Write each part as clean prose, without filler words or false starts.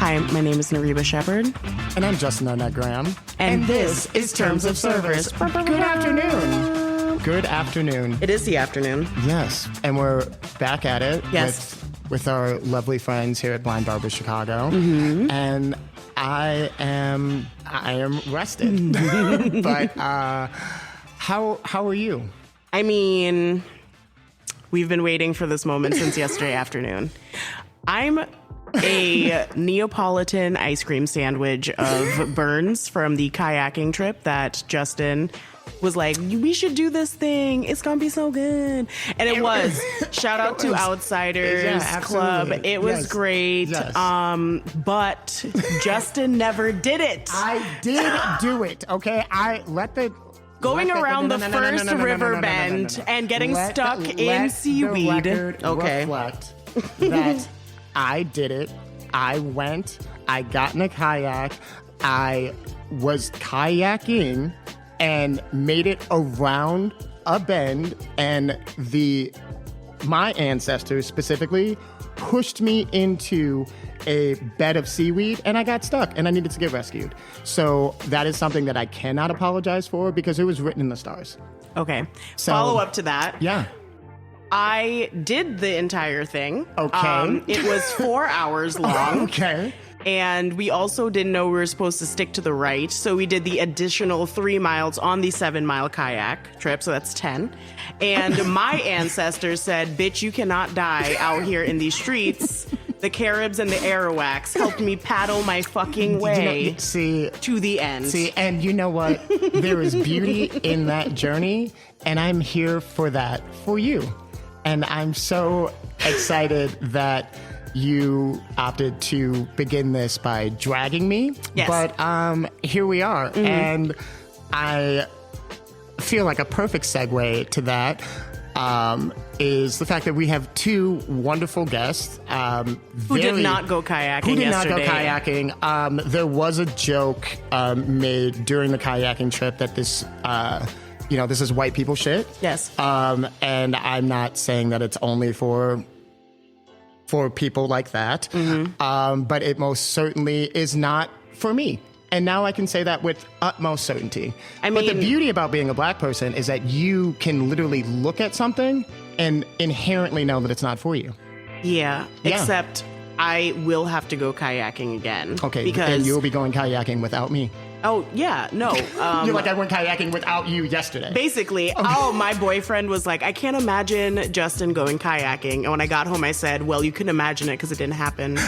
Hi, my name is Nariba Shepherd. And I'm Justin Arnett Graham. And this is Terms of Service. Good afternoon. Good afternoon. It is the afternoon. Yes. And we're back at it. Yes. With our lovely friends here at Blind Barber Chicago. Mm-hmm. And I am rested. But how are you? I mean, we've been waiting for this moment since yesterday afternoon. I'm a Neapolitan ice cream sandwich of burns from the kayaking trip that Justin was like, we should do this thing. It's going to be so good. And it was. Shout out to Outsiders Club. It was great. Yes. But Justin never did it. I did do it, okay? Going around the first river bend and getting stuck in seaweed. Okay. Reflect that I did it. I went. I got in a kayak. I was kayaking and made it around a bend, and my ancestors specifically pushed me into a bed of seaweed, and I got stuck, and I needed to get rescued. So that is something that I cannot apologize for because it was written in the stars. Okay. So, follow up to that. Yeah. I did the entire thing. Okay. It was 4 hours long. Okay. And we also didn't know we were supposed to stick to the right. So we did the additional 3 miles on the 7-mile kayak trip. So that's 10. And my ancestors said, bitch, you cannot die out here in these streets. The Caribs and the Arawaks helped me paddle my fucking way to the end. See, and you know what? There is beauty in that journey, and I'm here for that for you. And I'm so excited that you opted to begin this by dragging me. Yes. But here we are. Mm-hmm. And I feel like a perfect segue to that is the fact that we have two wonderful guests. Who did not go kayaking yesterday. There was a joke made during the kayaking trip that this is white people shit. Yes. And I'm not saying that it's only for people like that. Mm-hmm. But it most certainly is not for me. And now I can say that with utmost certainty. But the beauty about being a black person is that you can literally look at something and inherently know that it's not for you. Yeah. Except I will have to go kayaking again. Okay, and you'll be going kayaking without me. Oh, yeah, no. You're like, I went kayaking without you yesterday. Basically. Okay. Oh, my boyfriend was like, I can't imagine Justin going kayaking. And when I got home, I said, well, you couldn't imagine it because it didn't happen.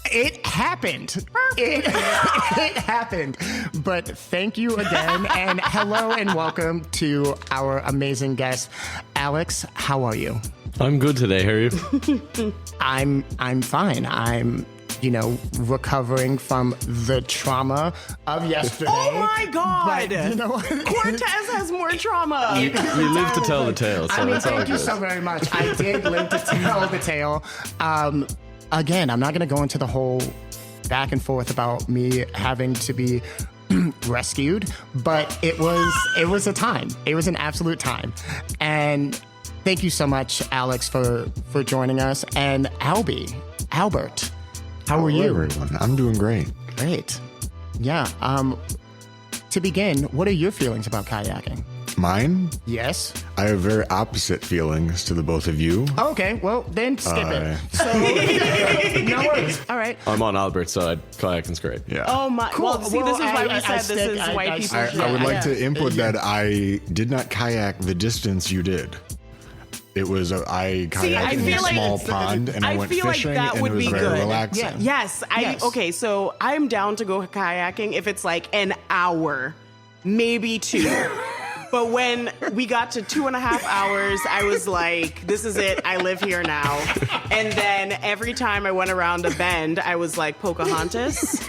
It happened. It happened. But thank you again. And hello and welcome to our amazing guest. Alex, how are you? I'm good today. How are you? I'm fine. I'm recovering from the trauma of yesterday. Oh my God! But, you know what? Cortez has more trauma. You live to tell the tale, so it's all good. Thank you so very much. I did live to tell the tale. Again, I'm not going to go into the whole back and forth about me having to be rescued, but it was a time. It was an absolute time. And thank you so much, Alex, for joining us. And Albert, how are you? Everyone. I'm doing great. Great. Yeah. To begin, what are your feelings about kayaking? Mine? Yes. I have very opposite feelings to the both of you. Okay, well, then skip it. So, no worries. All right. I'm on Albert's side. Kayaking's great. Yeah. Oh, my. Cool. Well, see, this is why we said this is white people. I would like to input that I did not kayak the distance you did. It was I kayaked in a small pond and I went fishing and it was very relaxing. Yeah. Yes. Okay, so I'm down to go kayaking if it's like an hour, maybe 2. But when we got to 2.5 hours, I was like, this is it. I live here now. And then every time I went around a bend, I was like, Pocahontas,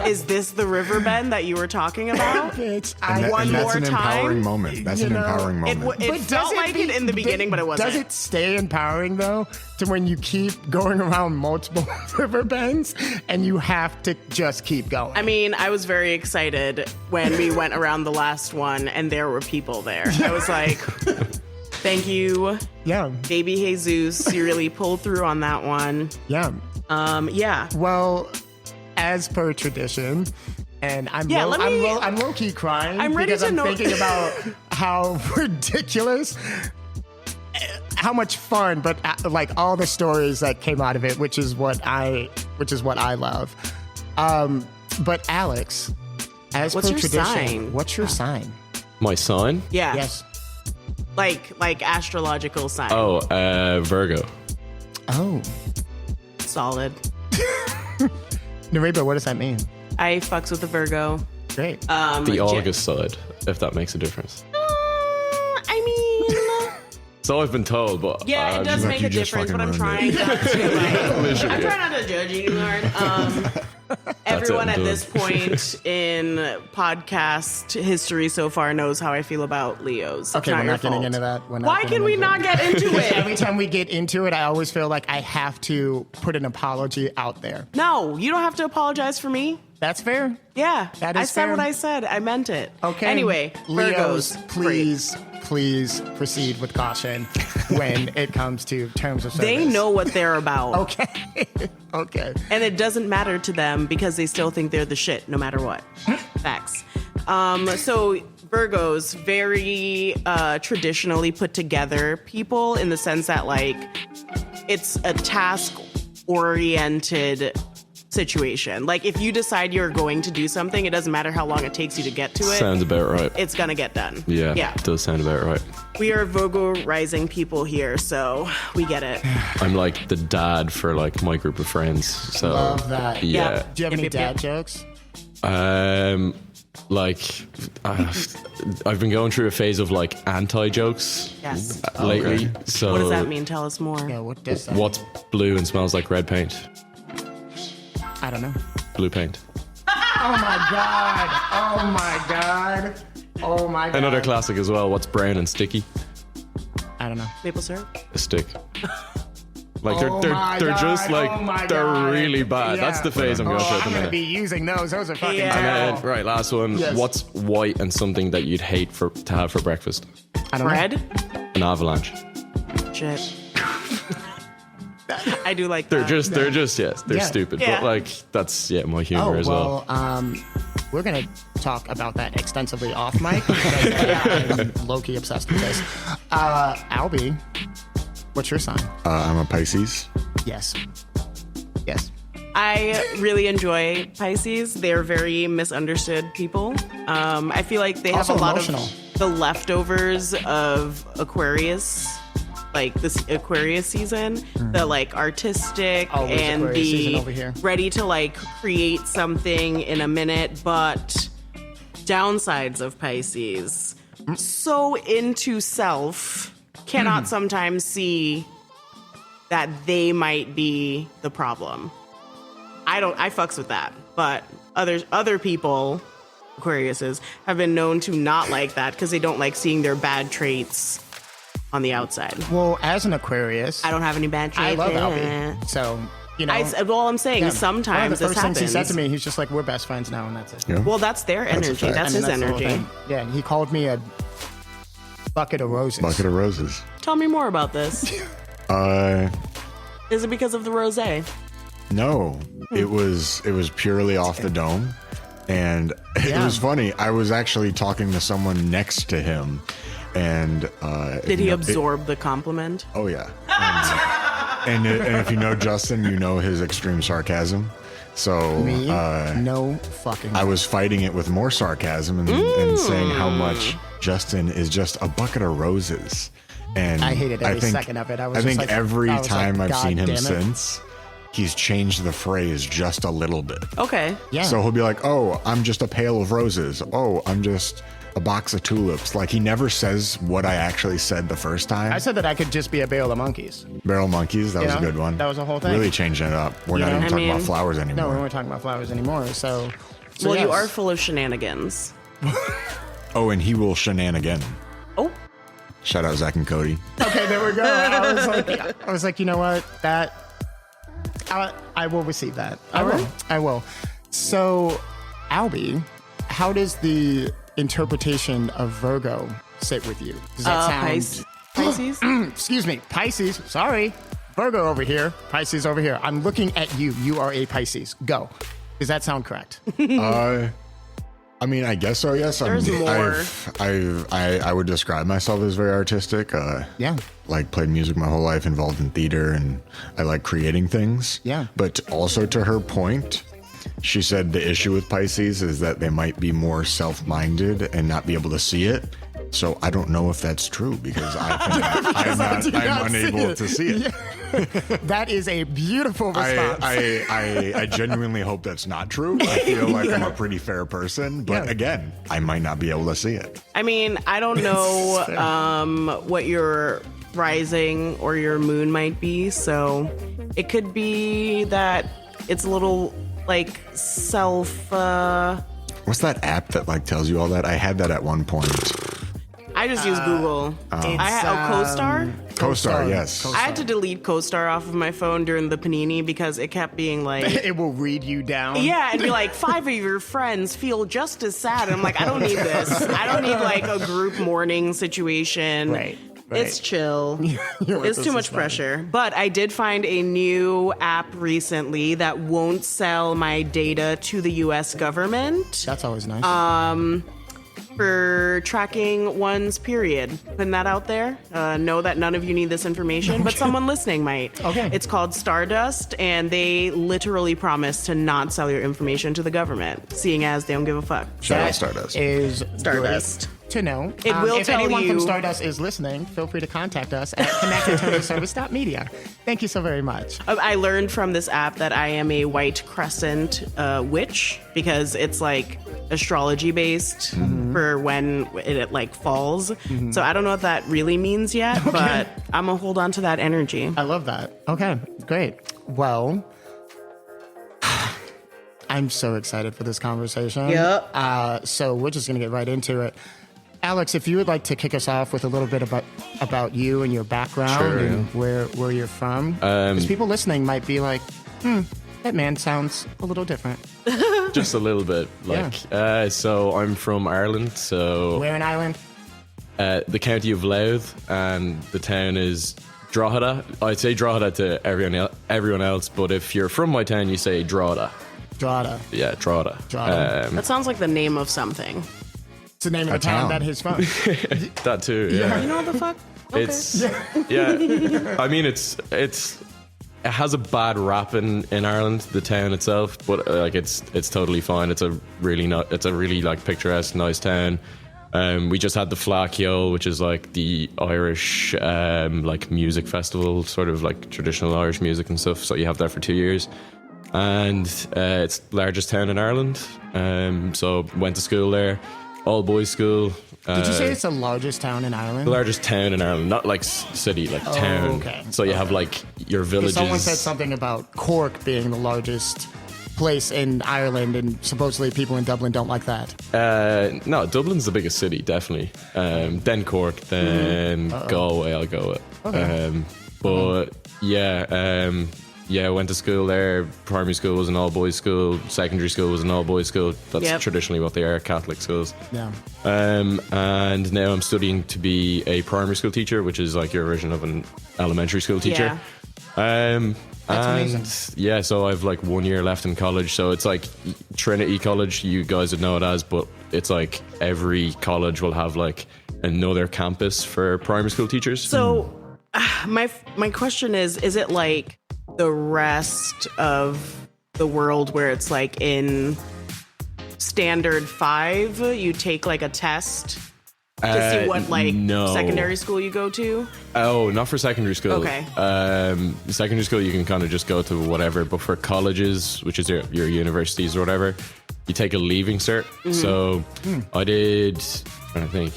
is this the river bend that you were talking about? That's an empowering moment. That's an empowering moment. It felt like it in the beginning, but it wasn't. Does it stay empowering, though, to when you keep going around multiple river bends and you have to just keep going? I mean, I was very excited when we went around the last one and there were people there. I was like, thank you. Yeah. Baby Jesus, you really pulled through on that one. Yeah. Yeah. Well, as per tradition, and I'm low key crying I'm ready because to I'm know- thinking about how ridiculous, how much fun, but like all the stories that came out of it, which is what I love. But Alex, as What's per your tradition, sign? what's your sign? My sign? Yeah. Yes. Like astrological sign. Oh, Virgo. Oh, Solid. Nareba, what does that mean? I fucks with the Virgo. Great. The August side, if that makes a difference. I mean, So I've been told, but yeah, it does like make you a just difference, but I'm fucking trying not to. Like, Literally. I'm trying not to judge you, Lord. Everyone it, at I'm this point in podcast history so far knows how I feel about Leos. It's Okay, we're your not getting fault. into that. We're not Why getting can we into not it. get into Every it? time we get into it, I always feel like I have to put an apology out there. No, you don't have to apologize for me. That's fair. Yeah, That I is said fair. what I said. I meant it. Okay. Anyway, Leos, Virgos, please proceed with caution when it comes to terms of service. They know what they're about. Okay. Okay. And it doesn't matter to them because they still think they're the shit no matter what. Facts. So Virgos, very traditionally put together people in the sense that like it's a task oriented situation. Like if you decide you're going to do something, it doesn't matter how long it takes you to get to it. sounds about right. It's gonna get done. Yeah, Yeah. it does sound about right. We are Virgo rising people here, so we get it. I'm like the dad for like my group of friends. So Love that. Yeah. Do you have any Yep, yep, dad jokes? Like I've been going through a phase of like anti jokes Yes. lately. So What does that mean? Tell us more. Yeah, what does that? What's blue and smells like red paint? I don't know. Blue paint. Oh my god. Oh my god. Oh my god. Another classic as well. What's brown and sticky? I don't know. Maple syrup? A stick. Like Oh my they're just God. like Oh my they're God. really bad. Yeah. That's the phase I'm going through at the I'm gonna minute. be using those. Those are fucking Yeah. terrible. Right, last one. Yes. What's white and something that you'd hate to have for breakfast? I don't know. Bread? An avalanche. Shit. I do like They're that. just they're Yeah. stupid. Yeah. But like that's my humor Oh, as well. well, we're going to talk about that extensively off mic because I'm low-key obsessed with this. Albie, what's your sign? I'm a Pisces. Yes. Yes. I really enjoy Pisces. They're very misunderstood people. I feel like they have Also a lot emotional. of the leftovers of Aquarius, like this Aquarius season, the like artistic Always and Aquarius season the over here. ready to like create something in a minute, but downsides of Pisces. So into self, cannot sometimes see that they might be the problem. I fucks with that, but other people, Aquariuses, have been known to not like that because they don't like seeing their bad traits on the outside. Well, as an Aquarius, I don't have any bad traits. I love Albie. So, you know. All I'm saying yeah, is sometimes one of the this first things happens. he said to me, he's just like, we're best friends now, and that's it. Yeah. Well, that's their a energy. fact. That's I mean, his the whole energy. thing. Yeah, he called me a bucket of roses. Bucket of roses. Tell me more about this. Is it because of the rosé? No, it was purely off the dome, and it Yeah. was funny. I was actually talking to someone next to him, and Did he absorb the compliment? Oh yeah, and if you know Justin, you know his extreme sarcasm. So Me? No fucking. I was fighting it with more sarcasm and saying how much Justin is just a bucket of roses. And I hated every second of it. I was I just think like- every I was time like, I've seen God him damn it. since, he's changed the phrase just a little bit. Okay. Yeah. So he'll be like, "Oh, I'm just a pail of roses. Oh, I'm just a box of tulips." Like he never says what I actually said the first time. I said that I could just be a bale of monkeys. Barrel monkeys. That was a know, good one. that was a whole thing. Really changing it up. We're not know? even I talking about mean- flowers anymore. No, we weren't talking about flowers anymore. So Well, you yes. are full of shenanigans. Oh, and he will shenan. Oh, Shout out Zach and Cody. Okay, there we go. I was like, you know what? That I will receive that. I will. So, Albie, how does the interpretation of Virgo sit with you? Does that sound? Pisces? Excuse me, Pisces. Sorry, Virgo over here. Pisces over here. I'm looking at you. You are a Pisces. Go. Does that sound correct? I mean, I guess so. Yes, There's more. I would describe myself as very artistic. Yeah. Like played music my whole life, involved in theater, and I like creating things. Yeah. But also to her point, she said the issue with Pisces is that they might be more self-minded and not be able to see it. So I don't know if that's true because I'm unable to see it. That is a beautiful response. I genuinely hope that's not true. I feel like I'm a pretty fair person, but again, I might not be able to see it. I mean, I don't know what your rising or your moon might be, so it could be that it's a little like What's that app that like tells you all that? I had that at one point. I just use Google. CoStar? CoStar, yes. I had to delete CoStar off of my phone during the panini because it kept being like... It will read you down. Yeah, and be like, 5 of your friends feel just as sad. And I'm like, I don't need this. I don't need like a group mourning situation. Right. It's chill. It's too much pressure. But I did find a new app recently that won't sell my data to the U.S. government. That's always nice. For tracking one's period. Putting that out there. Know that none of you need this information, but someone listening might. Okay. It's called Stardust, and they literally promise to not sell your information to the government, seeing as they don't give a fuck. Shout out Stardust. Is Stardust. great to know. It will if tell anyone you- from Stardust is listening, feel free to contact us at connectedtotalservice.media. Thank you so very much. I learned from this app that I am a white crescent witch because it's like astrology based for when it like falls. So I don't know what that really means yet, but I'm gonna hold on to that energy. I love that. Okay, great. Well, I'm so excited for this conversation. Yep. So we're just going to get right into it. Alex, if you would like to kick us off with a little bit about you and your background Sure, and where you're from. Because people listening might be like, that man sounds a little different. Just a little bit. So I'm from Ireland. So Where in Ireland? the county of Louth, and the town is Drogheda. I'd say Drogheda to everyone else, but if you're from my town, you say Drogheda. Drogheda. Yeah, Drogheda. Drogheda. That sounds like the name of something. It's the name of the town that he's from. That too. Yeah. You know what the fuck? Okay. It's I mean, it has a bad rap in Ireland, the town itself, but like it's totally fine. It's a really like picturesque, nice town. We just had the Flaccio, which is like the Irish like music festival, sort of like traditional Irish music and stuff. So you have that for 2 years, and it's the largest town in Ireland. So went to school there, all boys school. Did you say it's the largest town in Ireland? The largest town in Ireland, not like city, like town. Okay. So you have like your villages. Someone said something about Cork being the largest place in Ireland, and supposedly people in Dublin don't like that. No, Dublin's the biggest city, definitely. Then Cork, then Galway, I'll go with. Okay. But I went to school there. Primary school was an all-boys school. Secondary school was an all-boys school. That's traditionally what they are, Catholic schools. Yeah. And now I'm studying to be a primary school teacher, which is like your version of an elementary school teacher. Yeah. That's and amazing. yeah, so I've like 1 year left in college. So it's like Trinity College, you guys would know it as, but it's like every college will have like another campus for primary school teachers. So my question is it like the rest of the world where it's like in standard 5, you take like a test to see what like secondary school you go to? Oh, not for secondary school. Okay. Secondary school, you can kind of just go to whatever, but for colleges, which is your universities or whatever, you take a leaving cert. So I did, I think,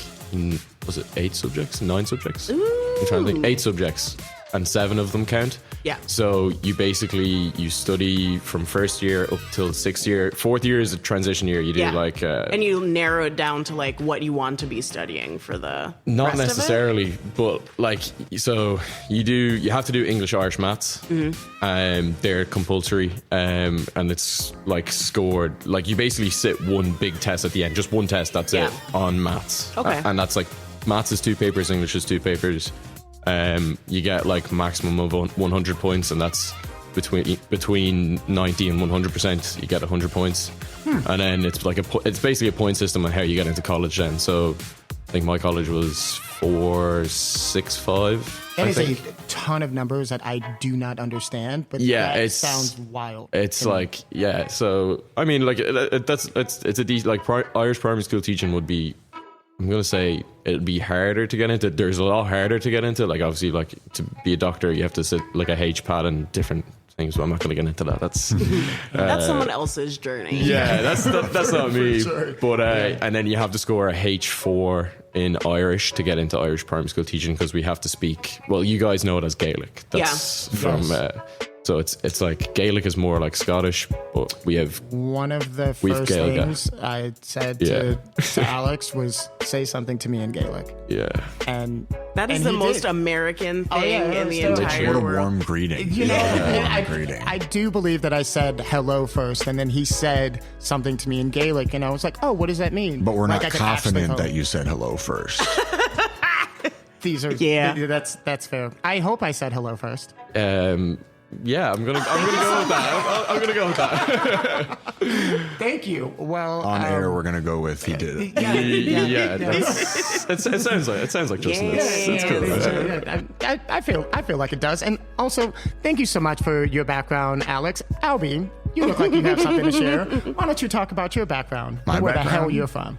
was it 8 subjects, 9 subjects? I'm trying to think. 8 subjects, and 7 of them count. Yeah. So you study from first year up till 6th year. 4th year is a transition year. You do like and you narrow it down to like what you want to be studying for the not rest necessarily, but like so you have to do English, Irish, maths. They're compulsory, and it's like scored. Like you basically sit one big test at the end, just one test. That's it on maths. Okay. And that's like maths is 2 papers, English is 2 papers. You get like maximum of 100 points, and that's between 90 and 100%, you get 100 points. And then it's like it's basically a point system on how you get into college then. So I think my college was 4.65. That is a ton of numbers that I do not understand, but Yeah, that it's- sounds wild. It's like, yeah. So I mean, like it's a decent, like Irish primary school teaching would be. I'm gonna say it'd be harder to get into. There's a lot harder to get into. Like obviously, like to be a doctor, you have to sit like a HPAD and different things. But I'm not gonna get into that. That's That's someone else's journey. yeah. That's not me. But and then you have to score a H4 in Irish to get into Irish primary school teaching because we have to speak. Well, you guys know it as Gaelic. That's from. So it's like Gaelic is more like Scottish, but we have One of the We've first Gaelic. things I said to Alex was say something to me in Gaelic. yeah. And That is and the he most did. American thing yeah, in the so- entire What a world. warm greeting. You know, Warm greeting. I do believe that I said hello first, and then he said something to me in Gaelic, and I was like, "Oh, what does that mean?" But we're Like, not I could actually confident tell that you said hello first. These are Yeah. That's fair. I hope I said hello first. Yeah, I'm gonna go with that. I'm gonna go with that. Thank you. Well, On air, we're gonna go with he did it. Yeah, it sounds like Justin. It's cool. I feel like it does. And also, thank you so much for your background, Alex. Albie, you look like you have something to share. Why don't you talk about your background? My and where the hell background? you're from?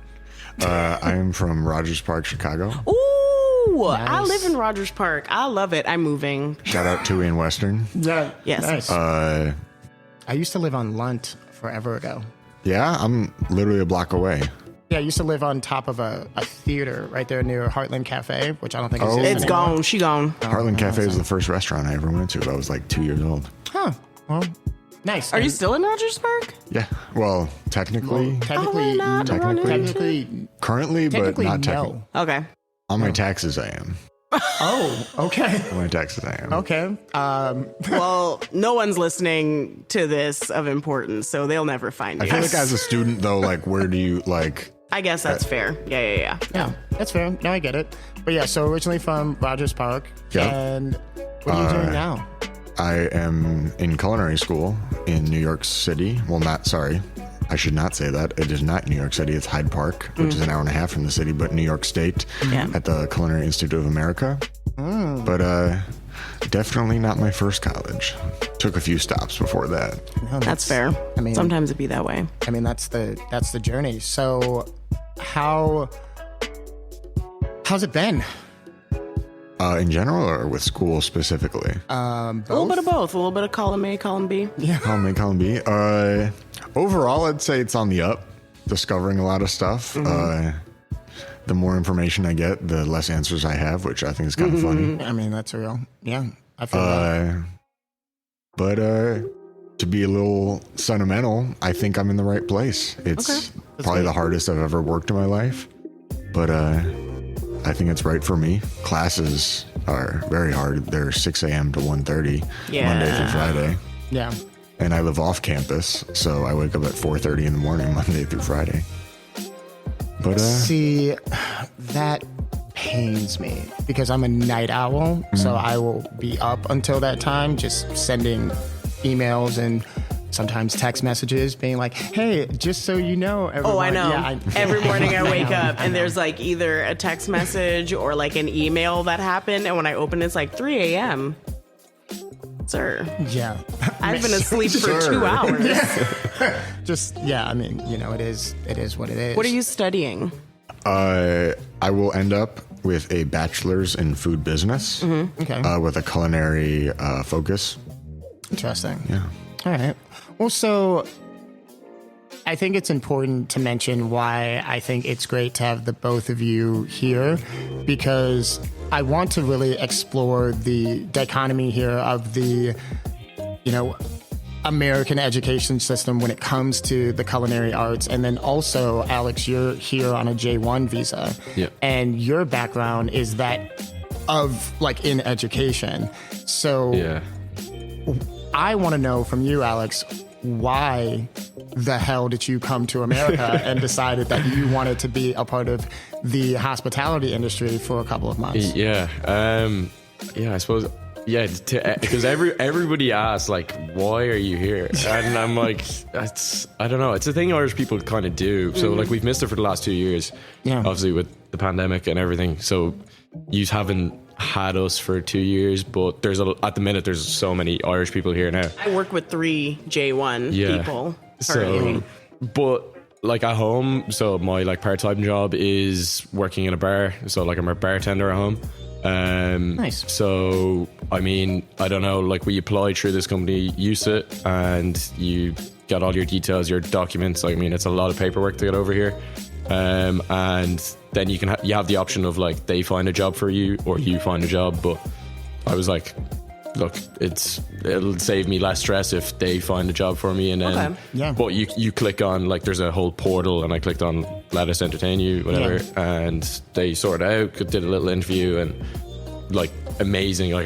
I am from Rogers Park, Chicago. Ooh, I Nice. live in Rogers Park. I love it. I'm moving. Shout out to Ian Western. Yeah. Yes. Nice. Uh, I used to live on Lunt forever ago. yeah, I'm literally a block away. Yeah, I used to live on top of a theater right there near Heartland Cafe, which I don't think Oh. exists It's anymore. gone. She gone. Heartland Cafe was the first restaurant I ever went to. I was like 2 years old. Huh. Well, nice. Are you And still in Rogers Park? Yeah. Well, technically, technically, Oh, not Technically. technically, currently, but technically, not technically. no. Okay. On my taxes, I am. Oh, okay. On my taxes, I am. Okay. Well, no one's listening to this of importance, so they'll never find I you. feel like as a student, though, like, where do you, like, I guess that's fair. Yeah. Yeah, that's fair. No, I get it. But yeah, so originally from Rogers Park. Yeah. And what are you doing now? I am in culinary school in New York City. Well, I should not say that. It is not New York City. It's Hyde Park, which is an hour and a half from the city, but New York State at the Culinary Institute of America. But definitely not my first college. Took a few stops before that. No, That's fair. I mean- sometimes it be that way. I mean, that's the journey. So, how's it been? In general, or with school specifically? A little bit of both. A little bit of column A, column B. Column A, column B. Overall, I'd say it's on the up. Discovering a lot of stuff. The more information I get, the less answers I have, which I think is kind of funny. I mean, that's real. Yeah, I feel that. But to be a little sentimental, I think I'm in the right place. It's probably the hardest I've ever worked in my life, but I think it's right for me. Classes are very hard. They're 6 a.m. to 1:30 Monday through Friday. Yeah. And I live off campus, so I wake up at 4:30 in the morning, Monday through Friday. But See, that pains me because I'm a night owl, so I will be up until that time, just sending emails and sometimes text messages being like, hey, just so you know, everyone. Oh, I know. Yeah, Every morning I wake up I and know. there's like either a text message or like an email that happened. And when I open it, it's like 3 a.m. Sir, Yeah. I've been asleep for Sir. 2 hours. Just, yeah, I mean, you know, it is what it is. What are you studying? I will end up with a bachelor's in food business Okay. with a culinary focus. Interesting. Yeah. All right. Well, so I think it's important to mention why I think it's great to have the both of you here, because I want to really explore the dichotomy here of the, you know, American education system when it comes to the culinary arts. And then also, Alex, you're here on a J1 visa. Yeah. And your background is that of like in education. So Yeah. I want to know from you, Alex, why the hell did you come to America and decided that you wanted to be a part of the hospitality industry for a couple of months? Yeah. I suppose yeah, because everybody asks like, why are you here? And I'm like, I don't know. It's a thing Irish people kind of do. So like we've missed it for the last 2 years, obviously with the pandemic and everything. So you haven't had us for 2 years, but at the minute there's so many Irish people here now. I work with 3 J1 people currently. So, but like at home, so my like part-time job is working in a bar. So like I'm a bartender at home. Nice. So I mean, I don't know, like we applied through this company, USIT, and you got all your details, your documents. I mean, it's a lot of paperwork to get over here. And then you have the option of like they find a job for you or you find a job. But I was like, look, it'll save me less stress if they find a job for me. And then, but you click on like there's a whole portal, and I clicked on let us entertain you, whatever, and they sorted out, did a little interview, and like amazing. Like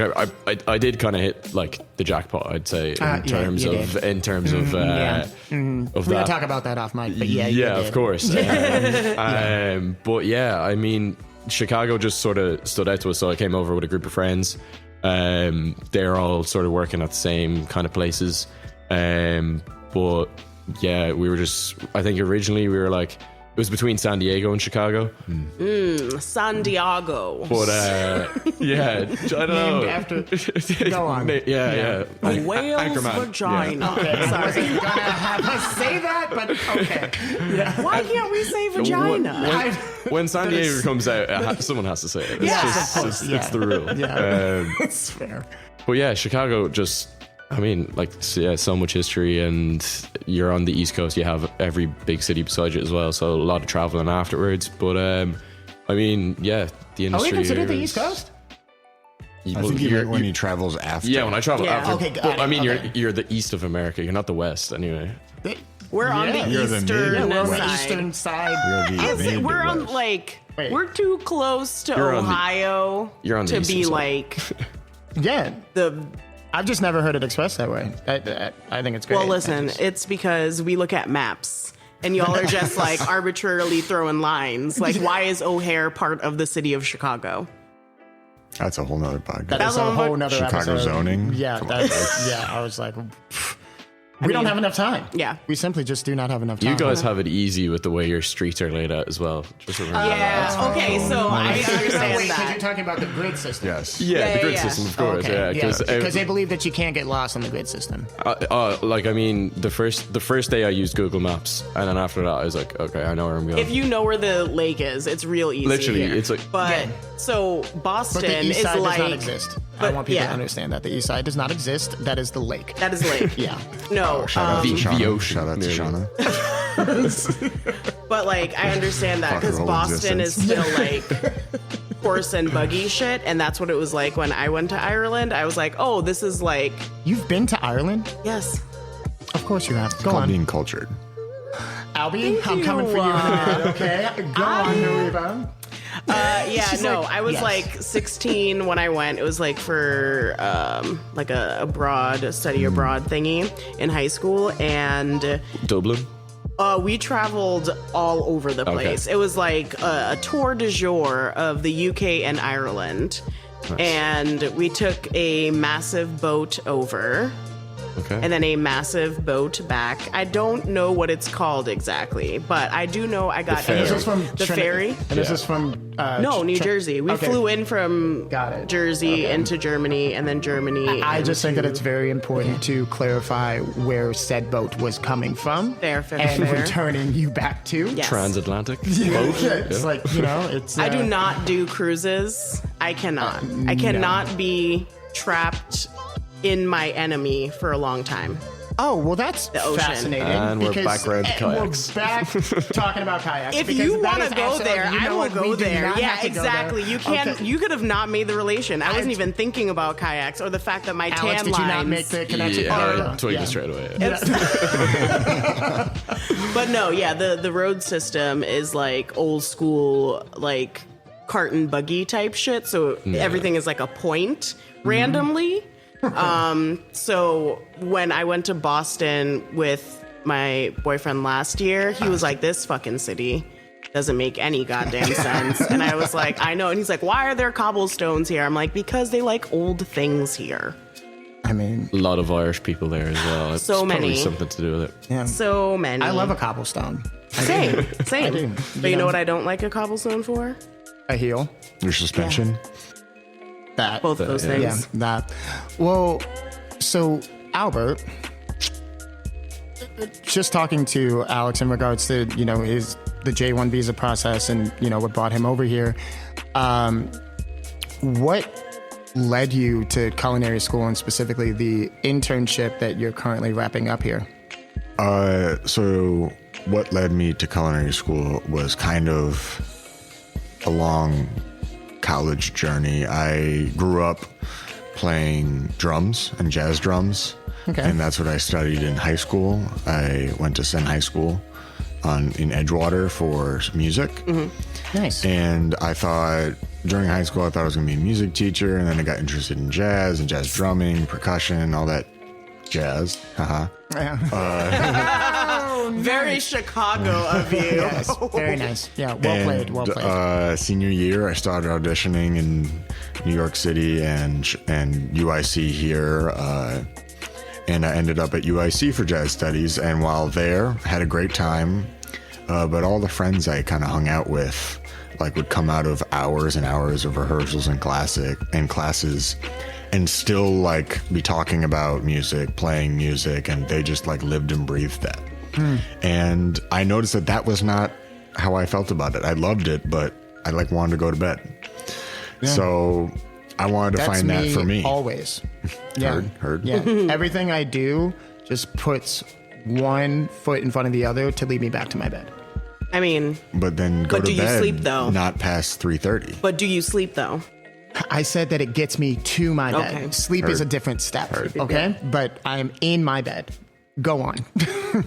I did kind of hit like the jackpot, I'd say, in terms of that. We're gonna talk about that off mic, but yeah, of course. But yeah, I mean, Chicago just sort of stood out to us. So I came over with a group of friends. They're all sort of working at the same kind of places. But yeah, I think originally we were like, it was between San Diego and Chicago. San Diego. But yeah, I don't know. Named after. Go on. Yeah. A whale's vagina. Okay, sorry. I wasn't gonna have us say that, but okay. Yeah. Why can't we say vagina? When San Diego comes out, someone has to say it. It's the rule. Yeah. That's fair. But yeah, Chicago just, I mean, like, so much history, and you're on the East Coast, you have every big city beside you as well, so a lot of traveling afterwards. But I mean, yeah, the industry. Are we considered the East Coast? I think you meant when he travels after. Yeah, when I travel after. Okay, got but it. I mean, you're the east of America. You're not the west, anyway. We're on the You're the eastern We're on the side. eastern side. We're on Midwest. like Wait. we're too close to You're on the- Ohio you're on the to eastern be side. like Yeah. the. I've just never heard it expressed that way. I think it's great. Well, listen, it's because we look at maps. And y'all are just like arbitrarily throwing lines. Like, why is O'Hare part of the city of Chicago? That's a whole nother podcast. That's a whole nother Chicago episode. zoning. Yeah, Come on. I was like, we don't have enough time. Yeah. We simply just do not have enough time. You guys have it easy with the way your streets are laid out as well. Just remember that. Yeah. Okay. So I understand Because you're that. talking about the grid system. Yes. Yeah, the grid yeah. system, of course. Okay, Yeah, because they believe that you can't get lost in the grid system. like I mean, the first day I used Google Maps, and then after that I was like, okay, I know where I'm going. If you know where the lake is, it's real easy. Literally, here. it's like, But Yeah. so But Boston the east is side like does not exist. I but- want people yeah. to understand that. The east side does not exist. That is the lake. that is lake. Yeah. No. Shout out to the Shauna. ocean. Shout out to Yeah. Shauna. But like I understand that Fuck because her whole Boston is existence. still like horse and buggy shit, and that's what it was like when I went to Ireland. I was like, oh, this is like You've been to Ireland? yes. Of course you have. Go Called on. being cultured. Albie, Thank I'm coming you, for you in a minute, okay? Go on, Mariva. Yeah, She's no, like, I was yes. like 16 when I went. It was like for like a study abroad thingy in high school, and Dublin. we traveled all over the place. It was like a tour de jour of the UK and Ireland, and we took a massive boat over. Okay. And then a massive boat back. I don't know what it's called exactly, but I do know I got ferry. This is from the ferry. And this is from No, New Jersey. We Okay. flew in from Got it. Jersey into Germany, and then Germany. I just think that into- it's very important to clarify where said boat was coming from. Fair, fair, and fair. returning you back to. Yes. Transatlantic boat. Yeah, it's like, it's. I do not do cruises. I cannot. I cannot be trapped in my enemy for a long time. Oh, well, that's ocean. fascinating. And we're because- back around kayaks. We're back talking about kayaks. If because you that want is to go absolutely- there, you I know will what? go We do there. not Yeah, have to go exactly. there. You can't. Okay. You could have not made the relation. I wasn't even thinking about kayaks or the fact that my Alex, tan did you lines. not make the connection? Yeah, Oh, I twigged yeah. it straight away. But no, yeah, the road system is like old school, like cart and buggy type shit. So everything is like a point randomly. So when I went to Boston with my boyfriend last year, he was like, "This fucking city doesn't make any goddamn sense. And I was like, I know. And he's like, why are there cobblestones here? I'm like, because they like old things here. I mean, A lot of Irish people there as well. It's So probably many. something to do with it. yeah. So many. I love a cobblestone. Same. I do. But you know what I don't like a cobblestone for? A heel. Your suspension. That. Both of those yeah. things. Yeah, that. Well, so Albert, just talking to Alex in regards to, the J1 visa process and, what brought him over here. What led you to culinary school and specifically the internship that you're currently wrapping up here? So what led me to culinary school was kind of a long college journey. I grew up playing drums and jazz drums. Okay. And that's what I studied in high school. I went to Senn High School in Edgewater for music. Mm-hmm. Nice. And I thought, during high school, I thought I was going to be a music teacher. And then I got interested in jazz and jazz drumming, percussion, all that jazz. Haha. Very Chicago of you. Yes, very nice. Yeah, well played. Senior year, I started auditioning in New York City and UIC here. And I ended up at UIC for jazz studies. And while there, had a great time. But all the friends I kind of hung out with, would come out of hours and hours of rehearsals and classes and still be talking about music, playing music, and they just lived and breathed that. And I noticed that was not how I felt about it. I loved it, but I wanted to go to bed. Yeah. So I wanted to find that for me. Always. Yeah. Heard. Yeah. Everything I do just puts one foot in front of the other to lead me back to my bed. I mean, But then go But to do you bed sleep, though? not past 3:30. but do you sleep though? I said that it gets me to my bed. Okay. Sleep is a different step. Okay? But I am in my bed. Go on.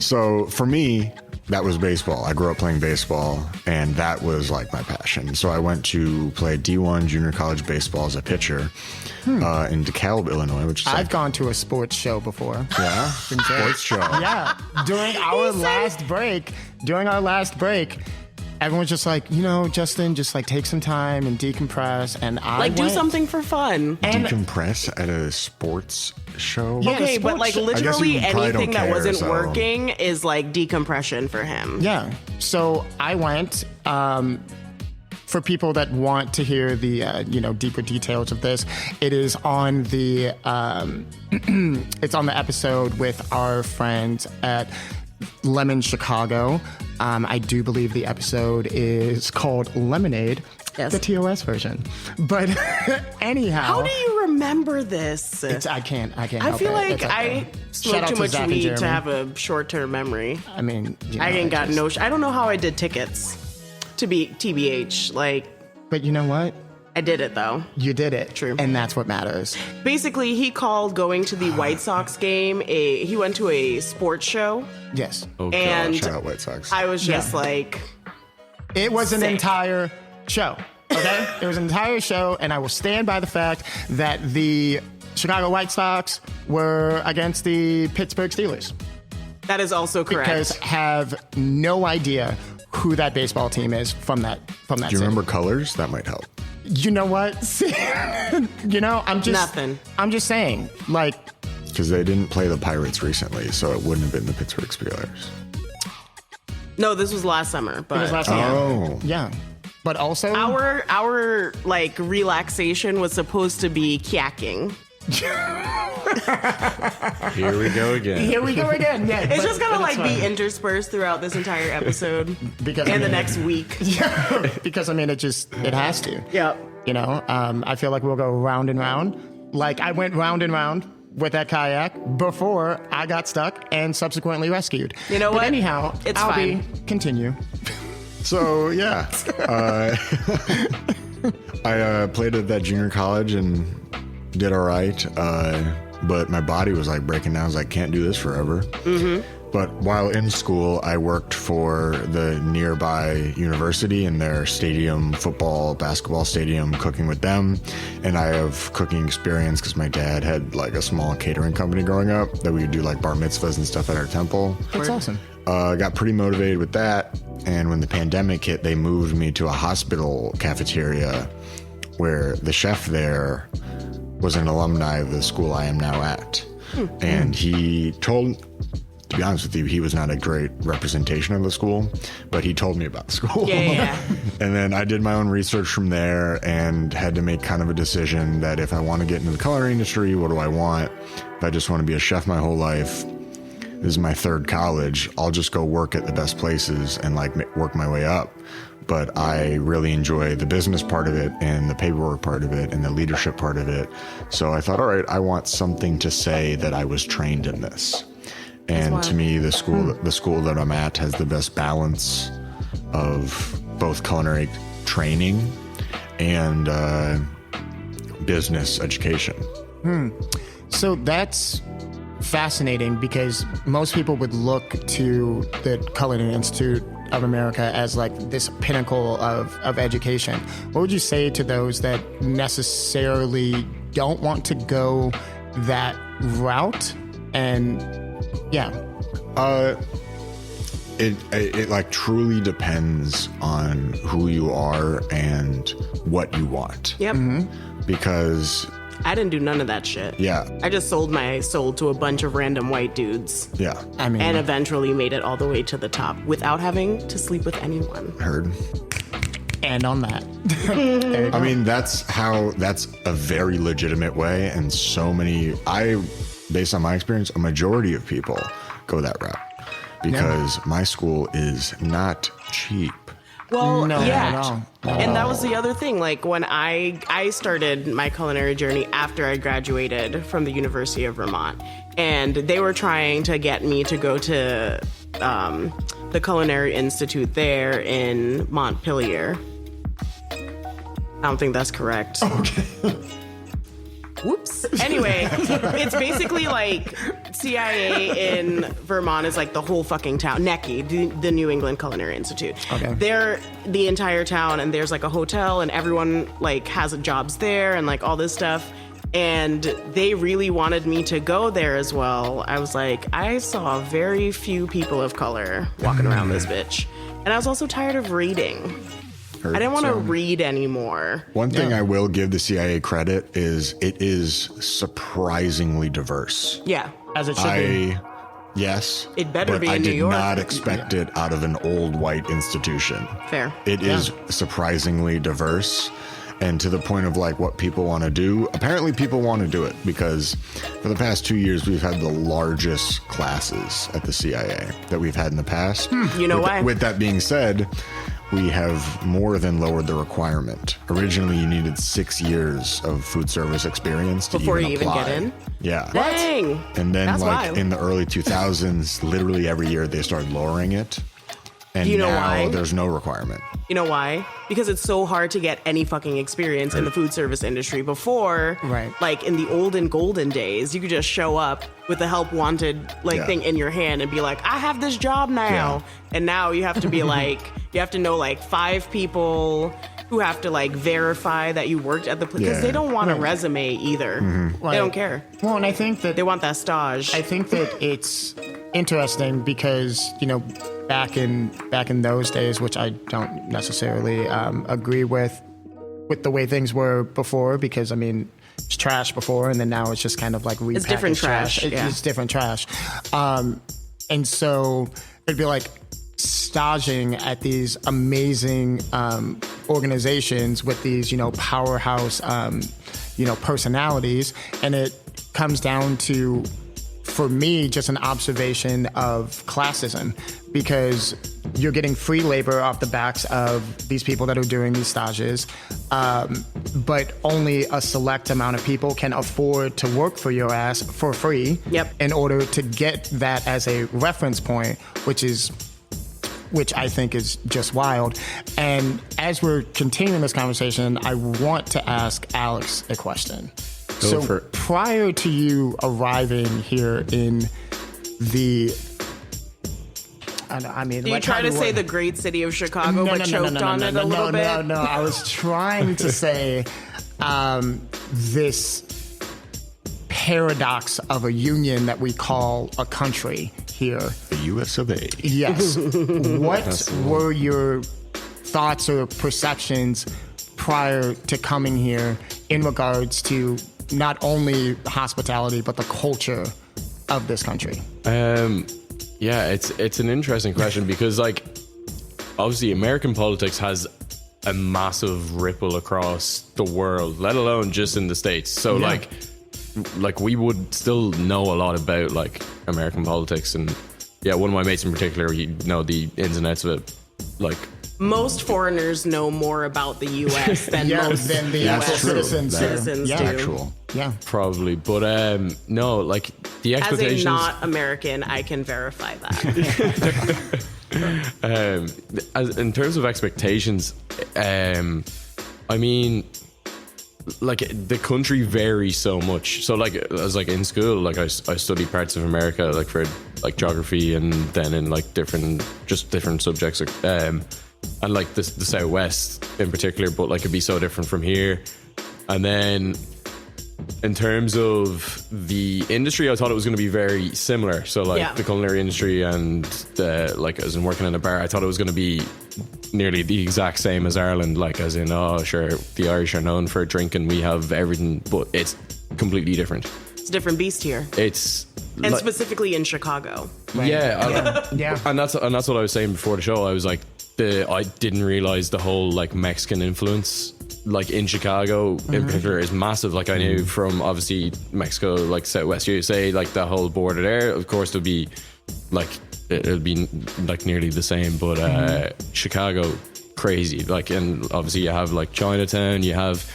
So for me, that was baseball. I grew up playing baseball, and that was my passion. So I went to play D1 junior college baseball as a pitcher in DeKalb, Illinois, which is I've gone to a sports show before. yeah, sports show. Yeah. During our last break, everyone's just like, Justin, just take some time and decompress. And I Do went. something for fun. Decompress at a sports show. Yeah. Okay, but sports show. literally you probably anything don't that care, wasn't so- working is decompression for him. Yeah. So I went. For people that want to hear the deeper details of this, it is on the it's on the episode with our friends at Lemon Chicago. I do believe the episode is called Lemonade. Yes. The TOS version. But anyhow, How do you remember this? I can't. I help feel it. like It's okay. I Shout smoked out too to much Zach and weed to Jeremy. have a short-term memory. I mean, I ain't got no. I don't know how I did tickets. To be TBH, But you know what? I did it though. You did it. True. And that's what matters. Basically, he called going to the White Sox game. He went to a sports show, Yes. Oh, and Shout out White Sox. I was just It was an Sick. entire show. Okay? It was an entire show, and I will stand by the fact that the Chicago White Sox were against the Pittsburgh Steelers. that is also correct. Because have no idea who that baseball team is from that Do you city. remember colors? That might help. You know what? I'm just Nothing. I'm just saying, Because they didn't play the Pirates recently, so it wouldn't have been the Pittsburgh Steelers. No, this was last summer, but it was last year. Oh. Yeah. But also our relaxation was supposed to be kyaking. Here we go again. Here we go again. Yeah, It's just gonna be interspersed throughout this entire episode Because, and I the mean- next week. because it has to. Yep. I feel like we'll go round and round. I went round and round with that kayak before I got stuck and subsequently rescued. You know But what? anyhow, It's Albie, fine. continue. So, yeah. I played at that junior college and did all right. But my body was breaking down. I was like, can't do this forever. Mm-hmm. But while in school, I worked for the nearby university in their stadium, football, basketball stadium, cooking with them. And I have cooking experience because my dad had a small catering company growing up that we would do bar mitzvahs and stuff at our temple. That's awesome. got pretty motivated with that. And when the pandemic hit, they moved me to a hospital cafeteria where the chef there was an alumni of the school I am now at. And he told, to be honest with you, he was not a great representation of the school, but he told me about the school. Yeah. And then I did my own research from there and had to make kind of a decision that if I want to get into the culinary industry, what do I want? If I just want to be a chef my whole life, this is my third college, I'll just go work at the best places and like work my way up. But I really enjoy the business part of it and the paperwork part of it and the leadership part of it. So I thought, all right, I want something to say that I was trained in this. And to me, the school that I'm at has the best balance of both culinary training and business education. So that's fascinating because most people would look to the Culinary Institute of America as like this pinnacle of education. What would you say to those that necessarily don't want to go that route? And it like truly depends on who you are and what you want. Yep. Because I didn't do none of that shit. yeah, I just sold my soul to a bunch of random white dudes. yeah, I mean, And eventually made it all the way to the top without having to sleep with anyone. heard. and on that. I mean, that's a very legitimate way, and so many, based on my experience, a majority of people go that route because my school is not cheap. Well, No, yeah. not at all. And that was the other thing. Like when I started my culinary journey after I graduated from the University of Vermont, and they were trying to get me to go to the Culinary Institute there in Montpelier. I don't think that's correct. Okay. Whoops. Anyway, it's basically like CIA in Vermont is like the whole fucking town. NECI, the New England Culinary Institute. Okay. They're the entire town, and there's like a hotel, and everyone like has jobs there, and like all this stuff. And they really wanted me to go there as well. I was like, I saw very few people of color walking around this bitch, and I was also tired of reading. I didn't want to read anymore. One thing I will give the CIA credit is it is surprisingly diverse. Yeah. As it should be. Yes. It better but be in I New did York. not expect it out of an old white institution. Fair. It is surprisingly diverse, and to the point of like what people want to do. Apparently people want to do it because for the past 2 years we've had the largest classes at the CIA that we've had in the past. You know why? With that being said, we have more than lowered the requirement. Originally, you needed 6 years of food service experience to Before even you even apply. get in? Yeah. Dang. And then, That's like wild. in the early 2000s, literally every year they started lowering it. And Do you know now why? there's no requirement. You know why? Because it's so hard to get any fucking experience in the food service industry. Before, Right. like in the olden golden days, you could just show up with the help wanted Yeah. thing in your hand and be like, I have this job now. Yeah. And now you have to be like, you have to know like 5 people who have to like verify that you worked at the place. Because Yeah. they don't want a resume either. Right. They don't care. Well, and I think that They want that stage. I think that it's interesting because, you know, back in those days, which I don't necessarily agree with the way things were before, because I mean, it's trash before, and then now it's just kind of like repackaged different trash, yeah. It's different trash, and so it'd be like staging at these amazing organizations with these, you know, powerhouse, you know, personalities, and it comes down to, for me, just an observation of classism, because you're getting free labor off the backs of these people that are doing these stages, but only a select amount of people can afford to work for your ass for free. Yep. In order to get that as a reference point, which I think is just wild. And as we're continuing this conversation, I want to ask Alex a question. Go for it. Prior to you arriving here in the, I mean, Do you like, try how to do say I- the great city of Chicago, but choked on it a little bit? No, I was trying to say this paradox of a union that we call a country here. The US of A. Yes. What were your thoughts or perceptions prior to coming here in regards to not only hospitality, but the culture of this country? Yeah, it's an interesting question because, like, obviously American politics has a massive ripple across the world, let alone just in the States. So like we would still know a lot about like American politics, and yeah, one of my mates in particular, you know the ins and outs of it. Like, most foreigners know more about the U.S. than most than the US actual citizens. citizens Yeah. do. Actual. Yeah. probably, but no, like the As expectations. a not American, I can verify that. As in terms of expectations, I mean, like the country varies so much. So like, as like in school, like I studied parts of America, like for like geography, and then in like different subjects, and like the Southwest in particular. But like it'd be so different from here. And then in terms of the industry, I thought it was going to be very similar. So like the culinary industry and like as in working in a bar, I thought it was going to be nearly the exact same as Ireland. Like as in, oh sure, the Irish are known for drinking, we have everything, but it's completely different. It's a different beast here. And specifically in Chicago. Yeah. And that's what I was saying before the show. I was like, I didn't realize the whole like Mexican influence like in Chicago in particular is massive. Like I knew from obviously Mexico, like Southwest USA, like that whole border there, of course it'll be like nearly the same, but Chicago, crazy. Like, and obviously you have like Chinatown, you have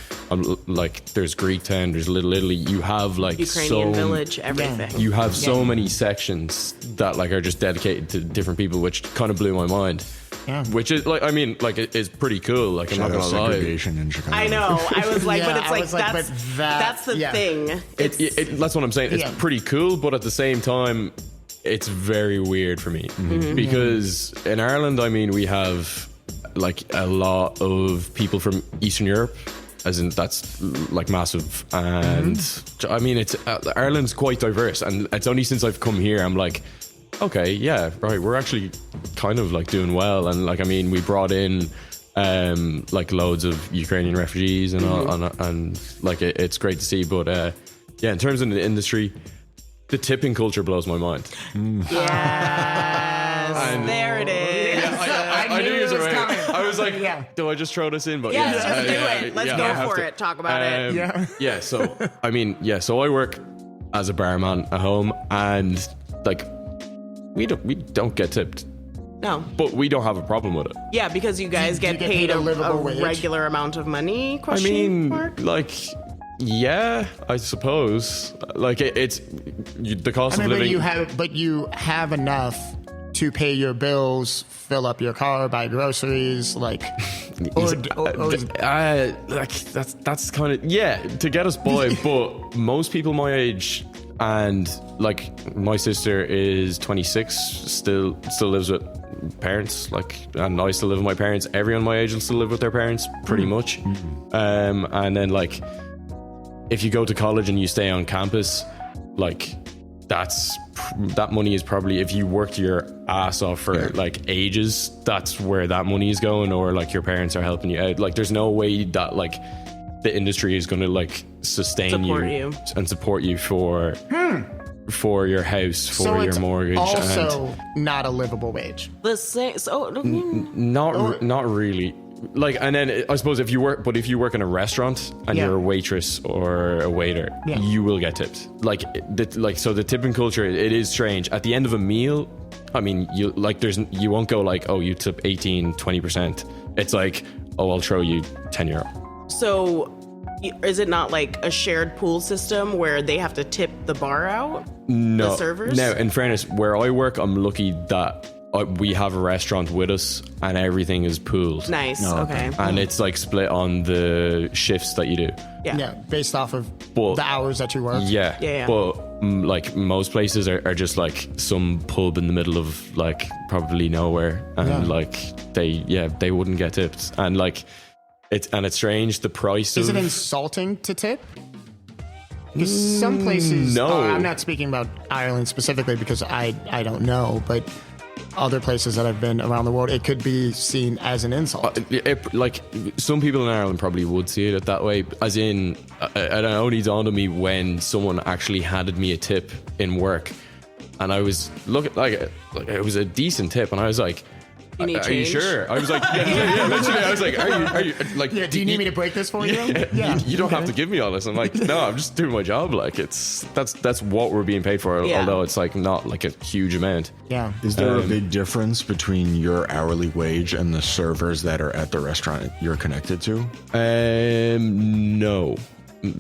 like there's Greek town, there's Little Italy, you have like Ukrainian village, everything. you have so many sections that like are just dedicated to different people, which kind of blew my mind. Yeah. Which is like, I mean, like it is pretty cool. Like I'm not Shadow gonna lie. segregation in Chicago. I know. I was like, Yeah, but it's I like was like, that's but that's the thing. That's what I'm saying. It's pretty cool, but at the same time, it's very weird for me because in Ireland, I mean, we have like a lot of people from Eastern Europe, as in that's like massive, and I mean, it's Ireland's quite diverse, and it's only since I've come here I'm like, okay, yeah, right, we're actually kind of like doing well, and like I mean, we brought in like loads of Ukrainian refugees and all, and like it's great to see, but yeah, in terms of the industry, the tipping culture blows my mind. Yes, there it is. I knew it was coming. I was like, do I just throw this in? But Yes, just do it. Let's go for it. Talk about it. Yeah. So I mean, so I work as a barman at home, and like we don't get tipped, No. but we don't have a problem with it. Yeah, because you guys get paid a livable wage? regular amount of money. I mean, Mark? like, yeah, I suppose. Like it's the cost of living. But you have enough to pay your bills, fill up your car, buy groceries, like, like that's kind of to get us by. But most people my age, and like my sister is 26, still lives with parents, like, and I still live with my parents. Everyone my age will still live with their parents, pretty much. And then like, if you go to college and you stay on campus, like that money is probably, if you worked your ass off for like ages, that's where that money is going, or like your parents are helping you out. Like there's no way that like the industry is going to like sustain you and support you for your house, for your mortgage. Also, not a livable wage. The same. So Not really. Like, and then I suppose if you work in a restaurant and you're a waitress or a waiter, you will get tipped. So the tipping culture, it is strange. At the end of a meal, I mean, you won't go like, oh, you tip 18-20%. It's like, oh, I'll throw you €10. So is it not like a shared pool system where they have to tip the bar out? No. The servers? Now, in fairness, where I work, I'm lucky that we have a restaurant with us and everything is pooled. Nice. Okay. And it's like split on the shifts that you do. Yeah, based off of the hours that you work. Yeah. But like most places are just like some pub in the middle of like probably nowhere, and like they wouldn't get tipped, and like it's strange the price. Is it insulting to tip? Because some places, no. I'm not speaking about Ireland specifically because I don't know, but other places that I've been around the world, it could be seen as an insult. Like some people in Ireland probably would see it that way, as in it only dawned on me when someone actually handed me a tip in work, and I was looking like it was a decent tip, and I was like, You need are you change? sure? I was like, yeah, literally. I was like, are you like? Yeah, do you need me to break this for you? Yeah. You don't have to give me all this. I'm like, no, I'm just doing my job. Like that's what we're being paid for, Yeah. although it's like not like a huge amount. Yeah. Is there a big difference between your hourly wage and the servers that are at the restaurant you're connected to? No.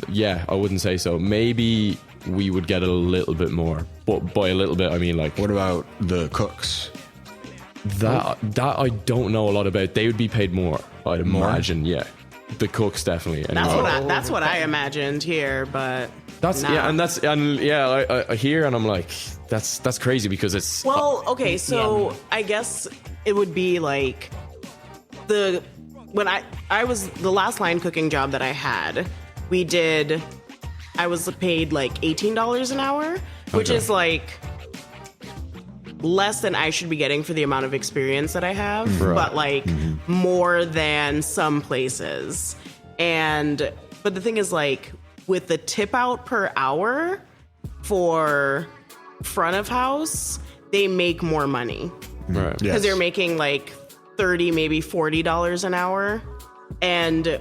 Yeah, I wouldn't say so. Maybe we would get a little bit more, but by a little bit, I mean like What about the cooks? that I don't know a lot about. They would be paid more, I'd imagine. Yeah, the cooks definitely. Anyway. That's what I imagined here, but That's nah. I hear and I'm like, that's crazy because it's Well, okay, so I guess it would be like when I was the last line cooking job that I had, I was paid like $18 an hour, which Okay. is like less than I should be getting for the amount of experience that I have, Right. but like more than some places. But the thing is, like, with the tip out per hour for front of house, they make more money right. because they're making like $30, maybe $40 an hour, and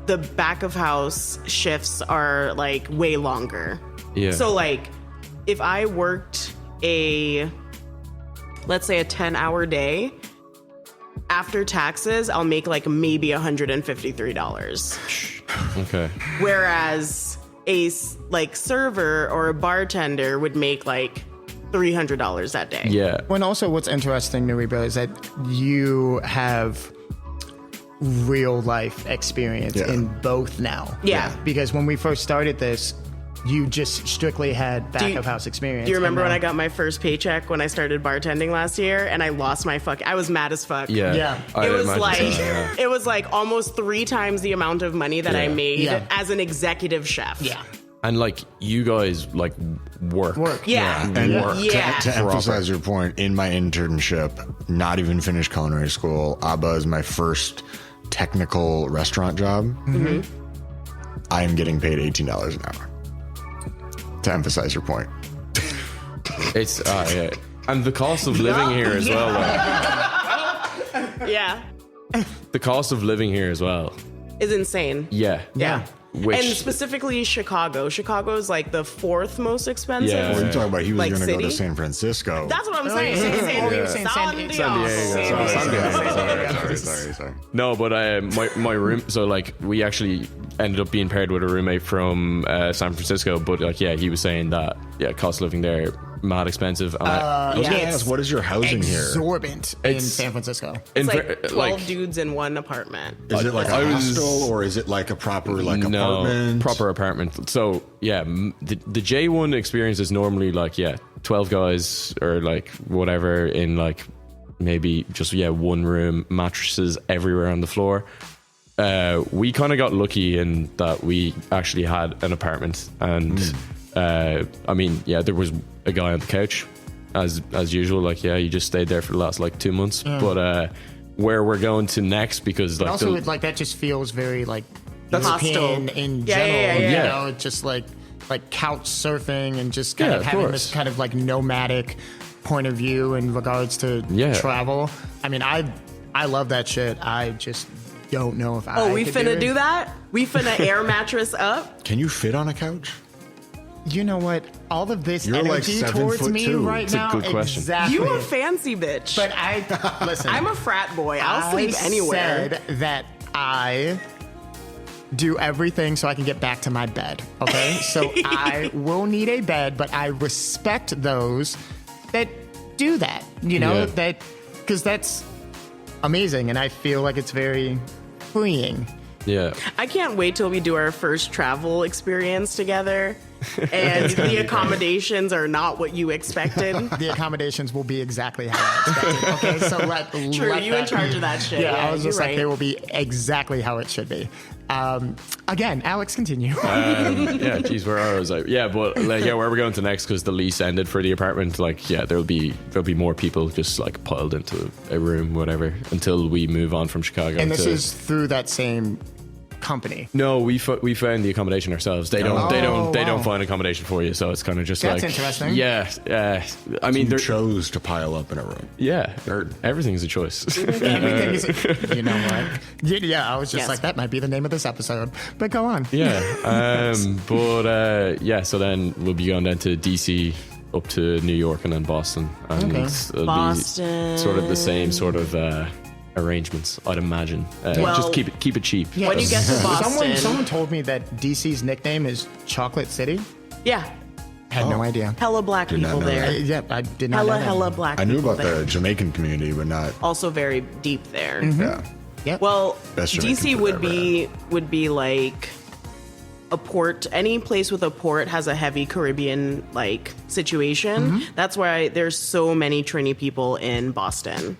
the back of house shifts are like way longer. Yeah. So like, if I worked let's say a 10-hour day, after taxes, I'll make like maybe $153. Okay. Whereas a like server or a bartender would make like $300 that day. Yeah. Well, and also what's interesting, Nuriba, is that you have real life experience Yeah. in both now. Yeah. Because when we first started this, you just strictly had back of house experience. Do you remember And when now- I got my first paycheck when I started bartending last year and I lost my I was mad as fuck. Yeah. Yeah. I'd It was imagine like so, yeah. it was like almost 3 times the amount of money that I Yeah. made Yeah. as an executive chef. Yeah. And like you guys like work. Yeah. And Yeah. to emphasize your point, in my internship, not even finished culinary school, Abba is my first technical restaurant job. Mm-hmm. I am getting paid $18 an hour. To emphasize your point. It's yeah. And the cost of living here as well. Like, Yeah. the cost of living here as well. Is insane. Yeah. Yeah. Which And specifically Chicago. Chicago is like the 4th most expensive. Yeah. What are you talking about? He was Like going to go to city? San Francisco. That's what I'm saying. Oh, you were saying San Diego. Sorry. no, but my room. So like we actually ended up being paired with a roommate from San Francisco. But like yeah, he was saying that cost of living there mad expensive. And I was going to It's ask, what is your housing here? Exorbitant in It's- San Francisco. It's like 12 dudes in one apartment. Is it like a I was- hostel or is it like a proper apartment? proper apartment. So yeah, the J1 experience is normally like 12 guys or like whatever in like maybe just one room, mattresses everywhere on the floor. We kind of got lucky in that we actually had an apartment, and I mean there was a guy on the couch as usual. Like you just stayed there for the last like 2 months, but where we're going to next, because like Also, like that just feels very like That's European hostile. in Yeah, general. yeah. You Yeah. know, it's just like couch surfing and just kind Yeah, of of having course. this kind of like nomadic point of view in regards to Yeah. travel. I mean, I love that shit. I just don't know if I. Oh, we could finna do it. that? We finna air mattress up? Can you fit on a couch? You know what? All of this You're like energy 7'2". towards me right It's a now. good question. Exactly. You a fancy bitch. But I listen. I'm a frat boy. I'll sleep anywhere. Said that I do everything so I can get back to my bed. Okay, so I will need a bed, but I respect those that do that. You know that because that's amazing, and I feel like it's very freeing. yeah. I can't wait till we do our first travel experience together. and the accommodations are not what you expected. The accommodations will be exactly how I expected. Okay, so True, let you in charge of that shit. Yeah, I was you're just like, right. they will be exactly how it should be. Again, Alex, continue. Yeah, geez, where are I? Yeah, but like, yeah, where are we going to next? Because the lease ended for the apartment. Like, yeah, there'll be more people just like piled into a room, whatever, until we move on from Chicago. And this is through that same company. No, we found the accommodation ourselves. They don't find accommodation for you, so it's kind of just That's like interesting. Yeah, I mean, You chose to pile up in a room. yeah, everything's a choice. Everything is, you know what? Yeah, I was just Yes. like, that might be the name of this episode. But go on. Yeah, yeah. So then we'll be going down to DC, up to New York, and then Boston, and Okay. it'll Boston. be sort of the same sort of arrangements, I'd imagine. Well- Just keep it cheap. Yeah. When you get to Boston, Someone told me that DC's nickname is Chocolate City. yeah, Had no idea. hella black Did not people know there. Yeah, I did not know that. Hella black I knew people about there. the Jamaican community, but not. Also very deep there. Yeah. Yep. Well, Best Jamaican DC food would I've be like a port. Any place with a port has a heavy Caribbean like situation. That's why there's so many Trini people in Boston.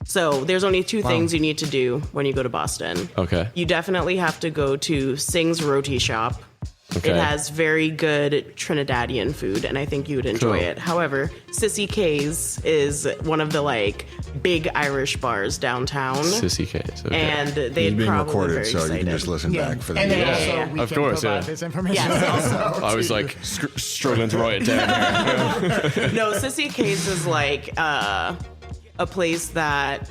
So there's only two things you need to do when you go to Boston. Okay. You definitely have to go to Singh's Roti Shop. Okay. It has very good Trinidadian food, and I think you would enjoy Cool. it. However, Sissy K's is one of the like big Irish bars downtown. Sissy K's. Okay. And It's they'd being probably recorded, very so excited. you can just listen back for the. And then Yeah, also, yeah, we Of can course, provide yeah. this information. Yes, also. I was like struggling to write it down. No, Sissy K's is like a place that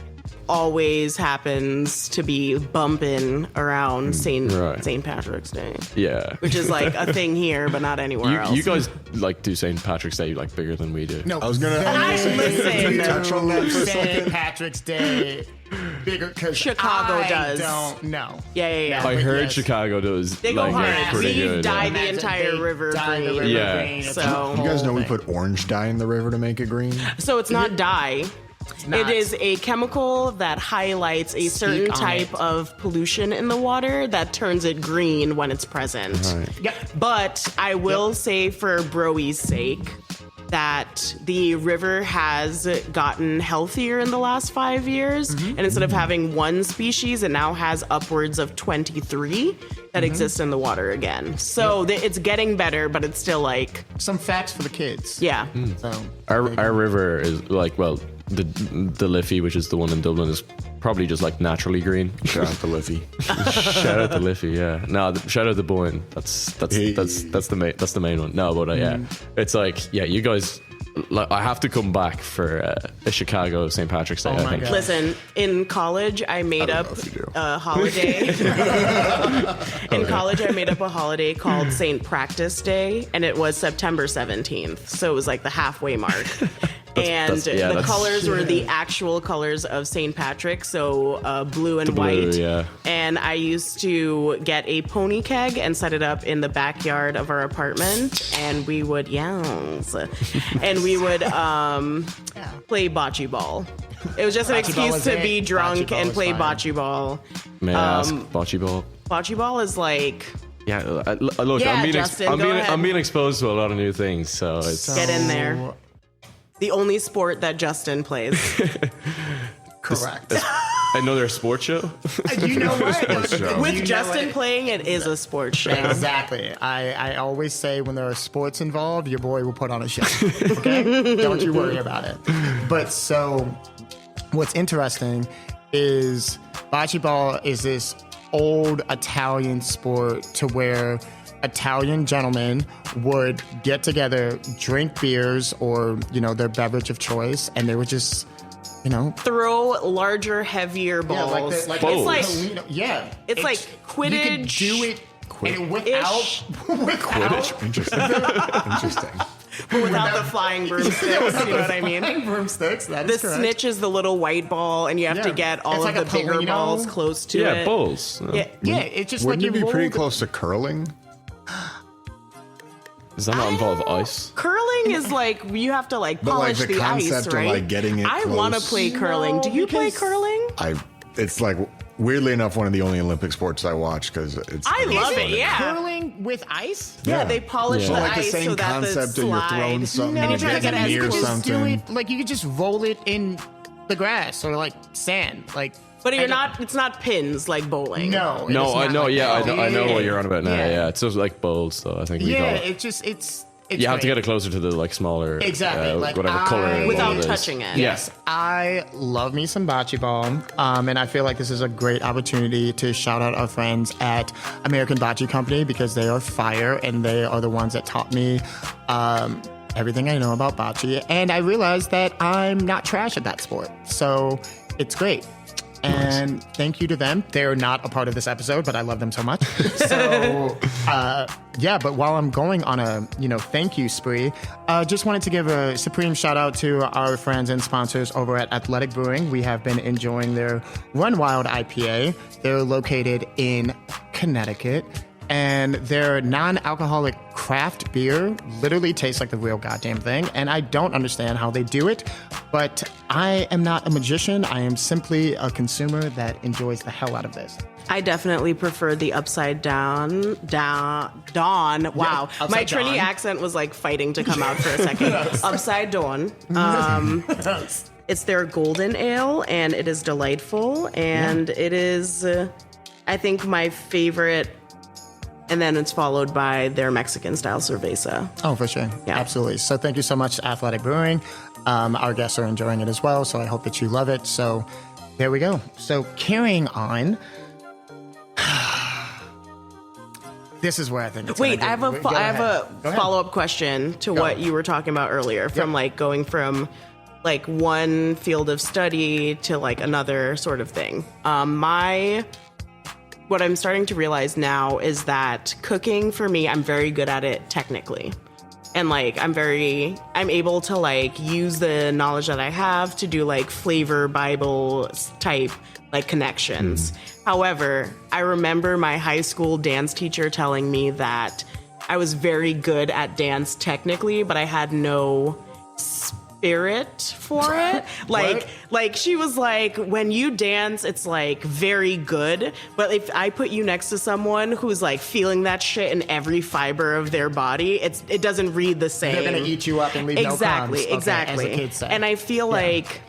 always happens to be bumping around Right. St. Patrick's Day, Yeah. which is like a thing here, but not anywhere else. You guys like do St. Patrick's Day like bigger than we do. No, I was gonna. listen. touch on that for a St. second. Patrick's Day bigger because Chicago does. Don't know. Yeah. I but heard yes. Chicago does. They go like, hard. it's pretty We good. dye yeah. the entire river green. Yeah. It's So- a whole You guys know we thing. put orange dye in the river to make it green. So it's not dye. not. It is a chemical that highlights a certain on type it. of pollution in the water that turns it green when it's present. Yep. But I will say, for Broey's sake, that the river has gotten healthier in the last 5 years. Mm-hmm. And instead of having one species, it now has upwards of 23 that exist in the water again. So it's getting better, but it's still like, Some facts for the kids. yeah. So Our river is like, well, the Liffey, which is the one in Dublin, is probably just like naturally green. Shout out to Liffey. Shout out to Liffey, yeah. No, shout out to Boyne. That's the main one. No, but yeah, it's like, yeah, you guys. Like, I have to come back for a Chicago St. Patrick's Day. Oh I my think. God. Listen, in college, I made don't up know if you do. a holiday. In college, I made up a holiday called St. Practice Day, and it was September 17th. So it was like the halfway mark. And the that's- colors were the actual colors of St. Patrick, so blue and blue, white. yeah. And I used to get a pony keg and set it up in the backyard of our apartment, and we would and we would play bocce ball. It was just an Bocce ball excuse is to it. be drunk Bocce ball and is play fine. bocce ball. May I ask, bocce ball? Bocce ball is like, Yeah, look, Yeah, I'm being Justin, go ahead. I'm being exposed to a lot of new things, so it's get in there. The only sport that Justin plays. correct. another sports show. You know what? show. With You know Justin what? playing, it is a sports show. Exactly. I always say when there are sports involved, your boy will put on a show. Okay? Don't you worry about it. But so what's interesting is bocce ball is this old Italian sport to where Italian gentlemen would get together, drink beers or, their beverage of choice, and they would just, Throw larger, heavier balls. it's like Balls. It's like Quidditch. You could do it and without Quidditch? Interesting. But without the flying broomsticks, you know what I mean? broomsticks. That The is correct. snitch is the little white ball, and you have to Yeah. get all It's of like the a bigger Polino. balls close to Yeah, it. bowls. Yeah. Yeah, it's just Wouldn't like it you be pretty rolled- close to curling? Does that not involve ice? Curling is like you have to like But, like, polish the the ice, concept of, right? like, getting it I want to close. play curling. Do you play because- curling? It's like weirdly enough, one of the only Olympic sports I watch because it's. I love Is it. Yeah. Curling with ice? Yeah, they polish the like the ice same so that the concept of you're throwing slide. something and and you're trying to it get gets it near as You close. just do something. it like you could just roll it in the grass or like sand, like. But you're not. It's not pins like bowling. No, No, it's I not know. like Yeah, that. I know what you're on about now. Yeah. Yeah, it's just like bowls. So I think we Yeah, call it. it's. You have to great. get it closer to the like smaller, Exactly, like whatever color Without it is. touching it. Yes. I love me some bocce ball, and I feel like this is a great opportunity to shout out our friends at American Bocce Company because they are fire and they are the ones that taught me everything I know about bocce. And I realized that I'm not trash at that sport, so it's great. And thank you to them. They're not a part of this episode, but I love them so much. So, yeah, but while I'm going on a, thank you spree, just wanted to give a supreme shout out to our friends and sponsors over at Athletic Brewing. We have been enjoying their Run Wild IPA. They're located in Connecticut. And their non-alcoholic craft beer literally tastes like the real goddamn thing. And I don't understand how they do it, but I am not a magician. I am simply a consumer that enjoys the hell out of this. I definitely prefer the upside down. Dawn. Wow. upside My Trini down. accent was like fighting to come out for a second. Upside dawn. It's their golden ale, and it is delightful. And it is, I think, my favorite. And then it's followed by their Mexican style cerveza. Oh, for sure. Yeah. Absolutely. So thank you so much to Athletic Brewing. Our guests are enjoying it as well, so I hope that you love it. So there we go. So carrying on. This is where I think it's Wait, gonna I have a Go ahead. follow-up question to what you were talking about earlier, from like going from like one field of study to like another sort of thing. What I'm starting to realize now is that cooking for me, I'm very good at it technically. And like I'm able to like use the knowledge that I have to do like flavor Bible type like connections. However, I remember my high school dance teacher telling me that I was very good at dance technically, but I had no spirit for it. Like she was like, when you dance, it's like very good. But if I put you next to someone who's like feeling that shit in every fiber of their body, it doesn't read the same. They're going to eat you up and leave no crumbs. Okay, Exactly. as the kids say. And I feel like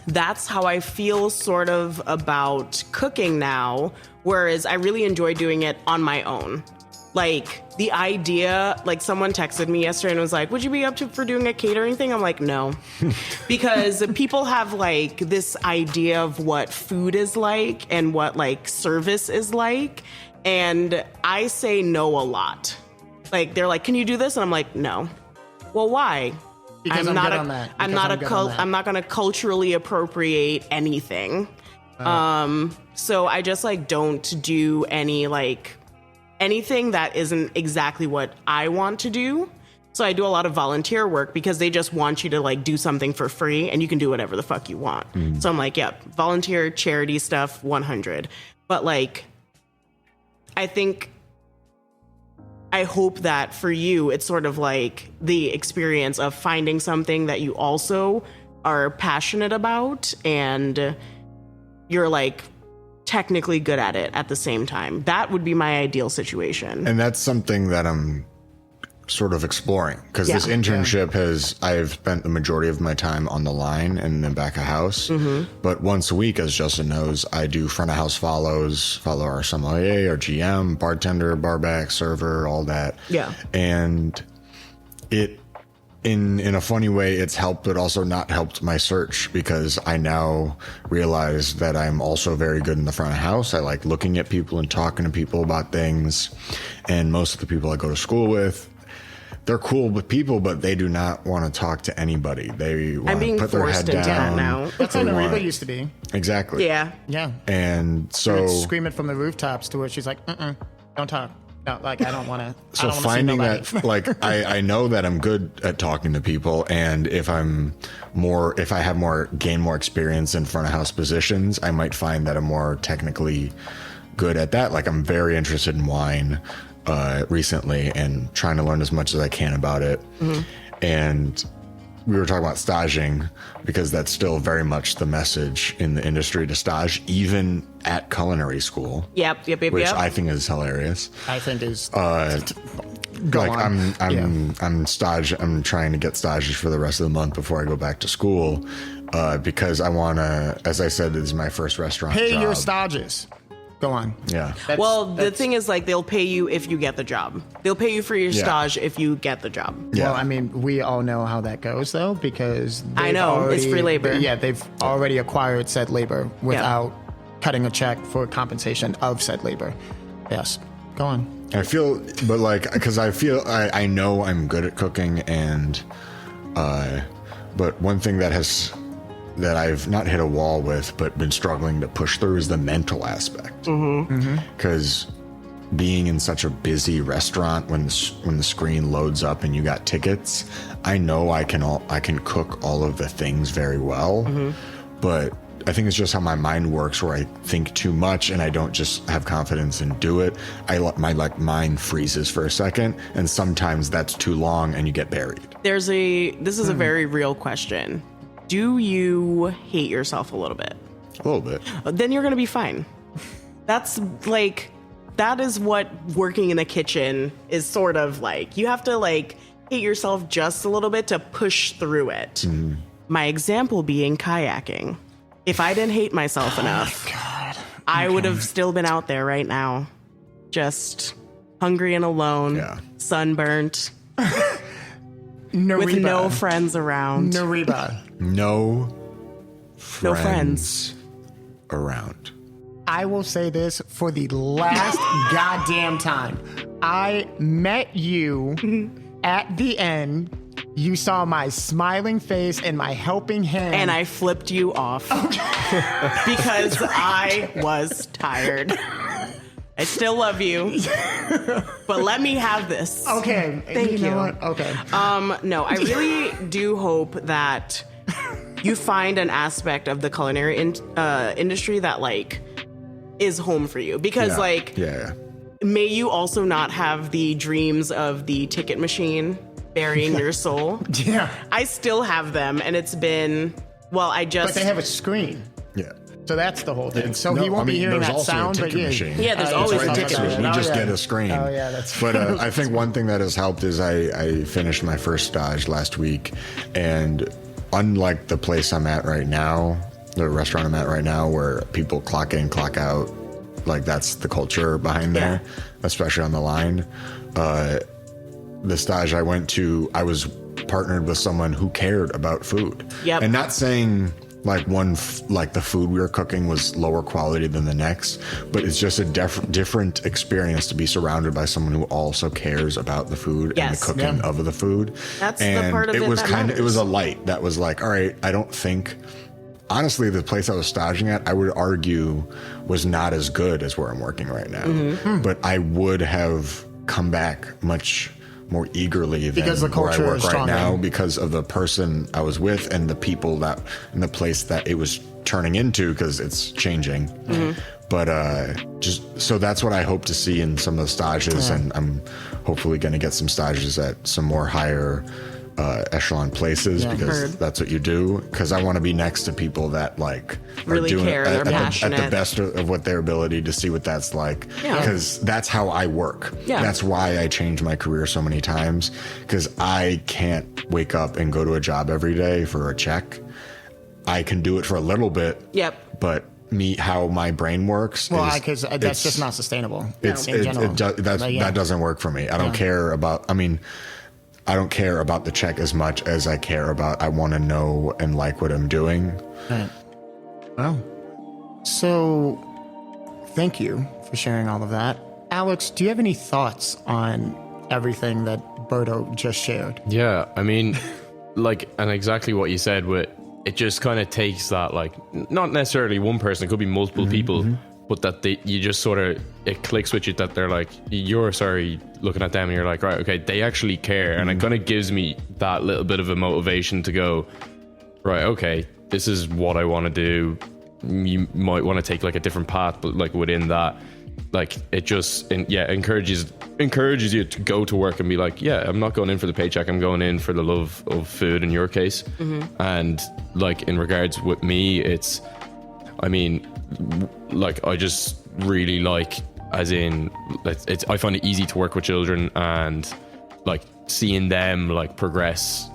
that's how I feel sort of about cooking now, whereas I really enjoy doing it on my own. Like the idea, like someone texted me yesterday and was like, would you be up for doing a catering thing? I'm like, no, because people have like this idea of what food is like and what like service is like. And I say no a lot. Like they're like, can you do this? And I'm like, no. Well, why? Because I'm good on that. I'm not going to culturally appropriate anything. So I just like don't do anything that isn't exactly what I want to do. So I do a lot of volunteer work because they just want you to like do something for free and you can do whatever the fuck you want. So I'm like, yep, volunteer, charity stuff, 100. But like, I hope that for you, it's sort of like the experience of finding something that you also are passionate about and you're like technically good at it at the same time. That would be my ideal situation. And that's something that I'm sort of exploring because this internship I've spent the majority of my time on the line and in the back of house. But once a week, as Justin knows, I do front of house follow our sommelier, our GM, bartender, barback, server, all that. Yeah. And it, in a funny way, it's helped, but also not helped my search because I now realize that I'm also very good in the front of house. I like looking at people and talking to people about things. And most of the people I go to school with, they're cool with people, but they do not want to talk to anybody. They want to put their head into that down. now. That's how Nariba used to be. Exactly. Yeah. Yeah. And so Screaming from the rooftops to where she's like, don't talk. No, like, I don't want to. So finding that, like, I know that I'm good at talking to people, and if gain more experience in front of house positions, I might find that I'm more technically good at that. Like, I'm very interested in wine recently and trying to learn as much as I can about it. And we were talking about staging because that's still very much the message in the industry to stage, even at culinary school. Yep. Which I think is hilarious. I think is Go on. I'm trying to get stages for the rest of the month before I go back to school, because I want to, as I said, this is my first restaurant pay job. your stages. Go on. Yeah. The thing is, like, they'll pay you if you get the job. They'll pay you for your stage if you get the job. Yeah. Well, I mean, we all know how that goes, though, because I know, it's free labor. Yeah, they've already acquired said labor without cutting a check for compensation of said labor. Yes. Go on. I feel, but like, because I know I'm good at cooking, and but one thing that I've not hit a wall with, but been struggling to push through is the mental aspect. Because being in such a busy restaurant, when the screen loads up and you got tickets, I know I can cook all of the things very well, but I think it's just how my mind works, where I think too much and I don't just have confidence and do it. My mind freezes for a second, and sometimes that's too long and you get buried. This is a very real question. Do you hate yourself a little bit? A little bit. Then you're going to be fine. That is what working in the kitchen is sort of like. You have to like hate yourself just a little bit to push through it. My example being kayaking. If I didn't hate myself enough, I would have still been out there right now. Just hungry and alone, sunburnt, with no friends around. No friends around. I will say this for the last goddamn time. I met you at the end. You saw my smiling face and my helping hand. And I flipped you off. Because I was tired. I still love you. But let me have this. Okay. Thank you. Know what? Okay. No, I really do hope that you find an aspect of the culinary industry that like is home for you. Because may you also not have the dreams of the ticket machine burying your soul. Yeah. I still have them, and it's been, But they have a screen. Yeah. So that's the whole thing. So he won't be hearing that sound, but yeah, there's always a ticket machine. We just get a screen. Oh, yeah, that's But I think one thing that has helped is I finished my first stage last week, and unlike the place I'm at right now, the restaurant I'm at right now, where people clock in, clock out, like that's the culture behind there, especially on the line. The stage I went to, I was partnered with someone who cared about food. Yep. And not saying like the food we were cooking was lower quality than the next, but it's just a different experience to be surrounded by someone who also cares about the food and the cooking of the food. That's the part of it was that it was a light that was like, all right, I don't think, honestly, the place I was staging at, I would argue was not as good as where I'm working right now. But I would have come back much more eagerly than because the culture where I work is right stronger. now, because of the person I was with and the people and the place that it was turning into, because it's changing. But just so that's what I hope to see in some of the stages, and I'm hopefully going to get some stages at some more higher echelon places, because that's what you do. Because I want to be next to people that like really are doing care, at they're passionate, at the best of what their ability to see what that's like. Because that's how I work. That's why I changed my career so many times, because I can't wake up and go to a job every day for a check. I can do it for a little bit. But how my brain works. Because that's just not sustainable. That doesn't work for me. I don't care about. I don't care about the check as much as I care about, I want to know and like what I'm doing. Right. Well, so thank you for sharing all of that. Alex, do you have any thoughts on everything that Berto just shared? Yeah, I mean, like, and exactly what you said, it just kind of takes that, like, not necessarily one person, it could be multiple people, but that you just sort of, it clicks with you that they're like, you're looking at them and you're like, right, okay, they actually care. And it kind of gives me that little bit of a motivation to go, right, okay, this is what I want to do. You might want to take like a different path, but like within that, like it just encourages you to go to work and be like, yeah, I'm not going in for the paycheck, I'm going in for the love of food in your case. And like in regards with me, it's, I mean, like I just really like, as in I find it easy to work with children and like seeing them like progress,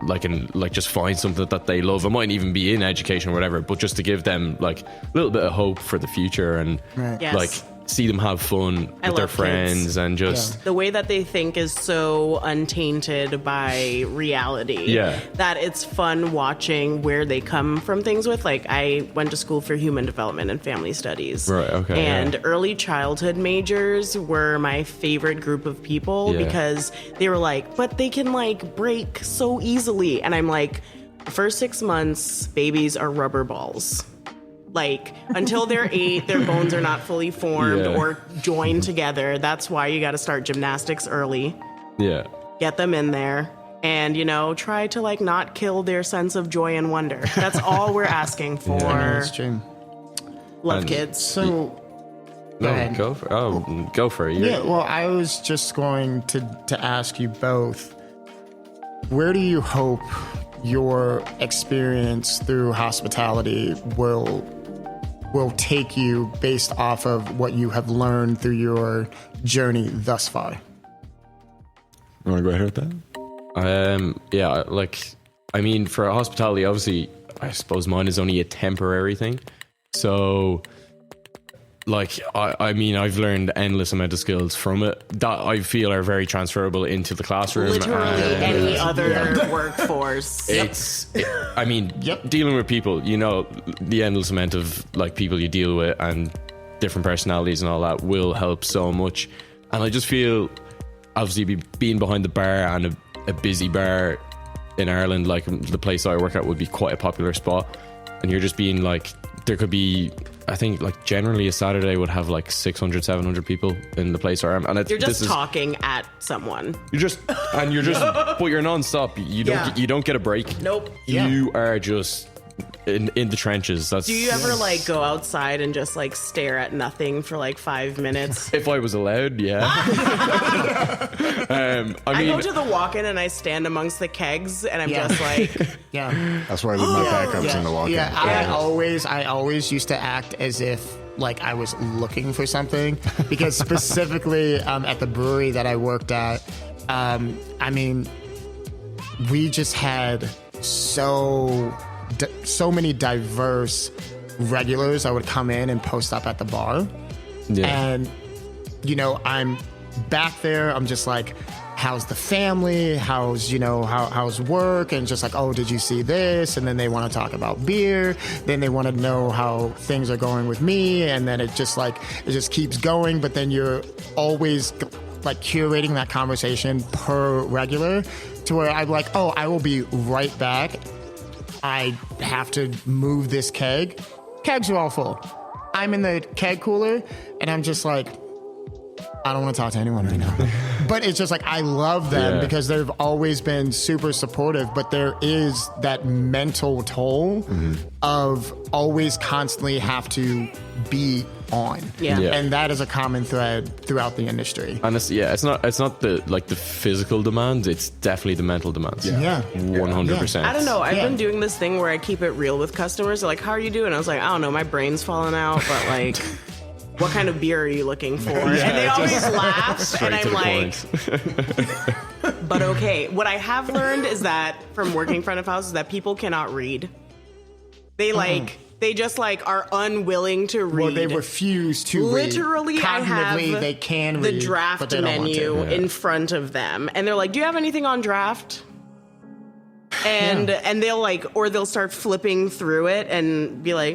like, and like just find something that they love. It might even be in education or whatever, but just to give them like a little bit of hope for the future and Yes. like see them have fun with their friends kids. and just The way that they think is so untainted by reality. Yeah. That it's fun watching where they come from things with. Like, I went to school for human development and family studies. Right, okay, And yeah. early childhood majors were my favorite group of people Yeah. because they were like, but they can like break so easily. And I'm like, the first 6 months, babies are rubber balls. Like, until they're 8, their bones are not fully formed Yeah. or joined together. That's why you got to start gymnastics early. yeah. Get them in there and, you know, try to like not kill their sense of joy and wonder. That's all we're asking for. That's true. Love And- kids. So, No, ahead. go for it. yeah, well, I was just going to ask you both, where do you hope your experience through hospitality will take you based off of what you have learned through your journey thus far? You want to go ahead with that? Yeah, like, I mean, for hospitality, obviously, I suppose mine is only a temporary thing. So, like, I mean, I've learned endless amount of skills from it that I feel are very transferable into the classroom. Literally and any other workforce. I mean, Yep. dealing with people, you know, the endless amount of like people you deal with and different personalities and all that will help so much. And I just feel, obviously, being behind the bar and a busy bar in Ireland, like the place I work at would be quite a popular spot. And you're just being like, there could be, I think, like generally a Saturday would have like 600, 700 people in the place where I'm. And You're just talking at someone. but you're non-stop. You don't get a break. Nope. You are just in the trenches. That's, Do you ever like go outside and just like stare at nothing for like 5 minutes? if I was allowed, yeah. I I mean, go to the walk-in and I stand amongst the kegs and I'm Yeah. just like, Yeah. That's why I leave my backups in the walk-in. Yeah, I always used to act as if like I was looking for something, because specifically at the brewery that I worked at, I mean, we just had so many diverse regulars that would come in and post up at the bar. yeah. And, you know, I'm back there. I'm just like, how's the family? How's work? And just like, oh, did you see this? And then they want to talk about beer. Then they want to know how things are going with me. And then it just keeps going. But then you're always like curating that conversation per regular to where I'm like, oh, I will be right back. I have to move this keg. Kegs are all full. I'm in the keg cooler, and I'm just like, I don't want to talk to anyone right now. But it's just like, I love them because they've always been super supportive, but there is that mental toll of always constantly have to be on. Yeah. Yeah. And that is a common thread throughout the industry. And it's not the physical demands, it's definitely the mental demands. Yeah. 100%. I don't know. I've Yeah. been doing this thing where I keep it real with customers. They're like, how are you doing? I was like, I don't know. My brain's falling out, but like, what kind of beer are you looking for? And they always laugh. Straight And to I'm the like, point. but okay. What I have learned is that from working front of house is that people cannot read. They they just like are unwilling to read. Well, they refuse to Literally, read. I have Cognitively, they can the read, draft but they don't want menu to. in front of them, and they're like, "Do you have anything on draft?" And they'll start flipping through it and be like,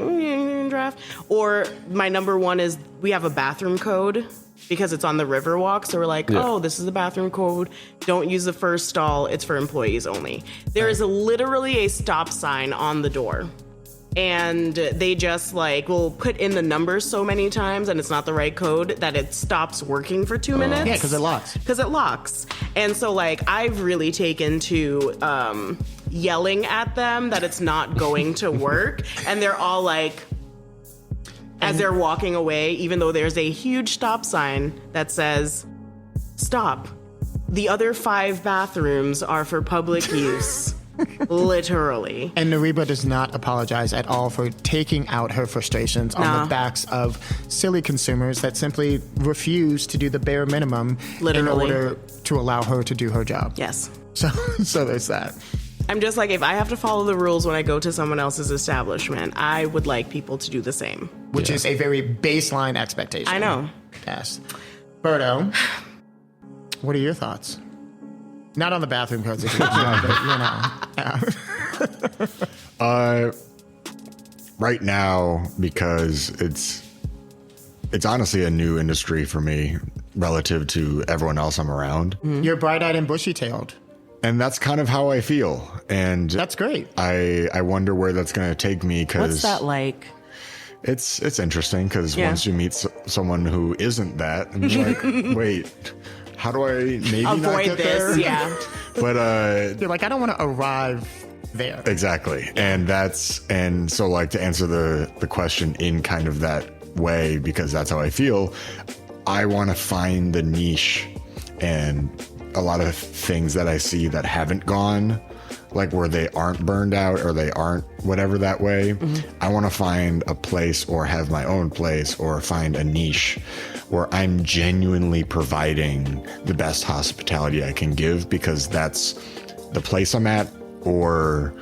draft. Or my number one is we have a bathroom code because it's on the Riverwalk. So we're like, Yeah. oh, this is the bathroom code. Don't use the first stall. It's for employees only. There is literally a stop sign on the door. And they just like will put in the numbers so many times and it's not the right code that it stops working for 2 minutes. Yeah, because it locks. And so like I've really taken to yelling at them that it's not going to work. And they're all like, as they're walking away, even though there's a huge stop sign that says, "Stop. The other 5 bathrooms are for public use." Literally. And Nariba does not apologize at all for taking out her frustrations on the backs of silly consumers that simply refuse to do the bare minimum in order to allow her to do her job. Yes. So there's that. I'm just like, if I have to follow the rules when I go to someone else's establishment, I would like people to do the same. Which is a very baseline expectation. I know. Yes. Berto, what are your thoughts? Not on the bathroom codes, but Right now, because it's honestly a new industry for me relative to everyone else I'm around. You're bright-eyed and bushy-tailed. And that's kind of how I feel. And that's great. I wonder where that's going to take me, because what's that like? It's interesting, because once you meet someone who isn't that, and you're like, wait, how do I maybe avoid not get this? there? Yeah. But you're like, I don't want to arrive there. Exactly. And so like, to answer the question in kind of that way, because that's how I feel, I want to find the niche and a lot of things that I see that haven't gone, like where they aren't burned out or they aren't whatever that way. I want to find a place or have my own place or find a niche where I'm genuinely providing the best hospitality I can give, because that's the place I'm at or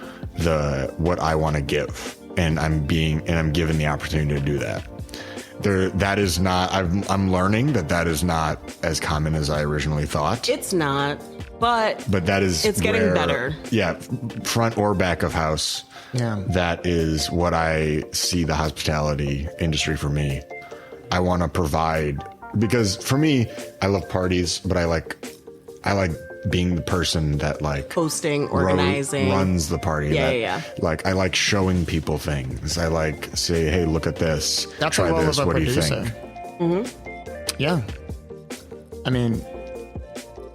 what I want to give. And I'm given the opportunity to do that. That is not, I'm learning that is not as common as I originally thought. It's not, but that is, it's getting better. Yeah. Front or back of house. Yeah. That is what I see the hospitality industry for me. I want to provide, because for me, I love parties, but I like being the person that like hosting, organizing, runs the party. Yeah. Like, I like showing people things. I like say, hey, look at this. That's Try the role this. of a What producer. do you think? Yeah. I mean,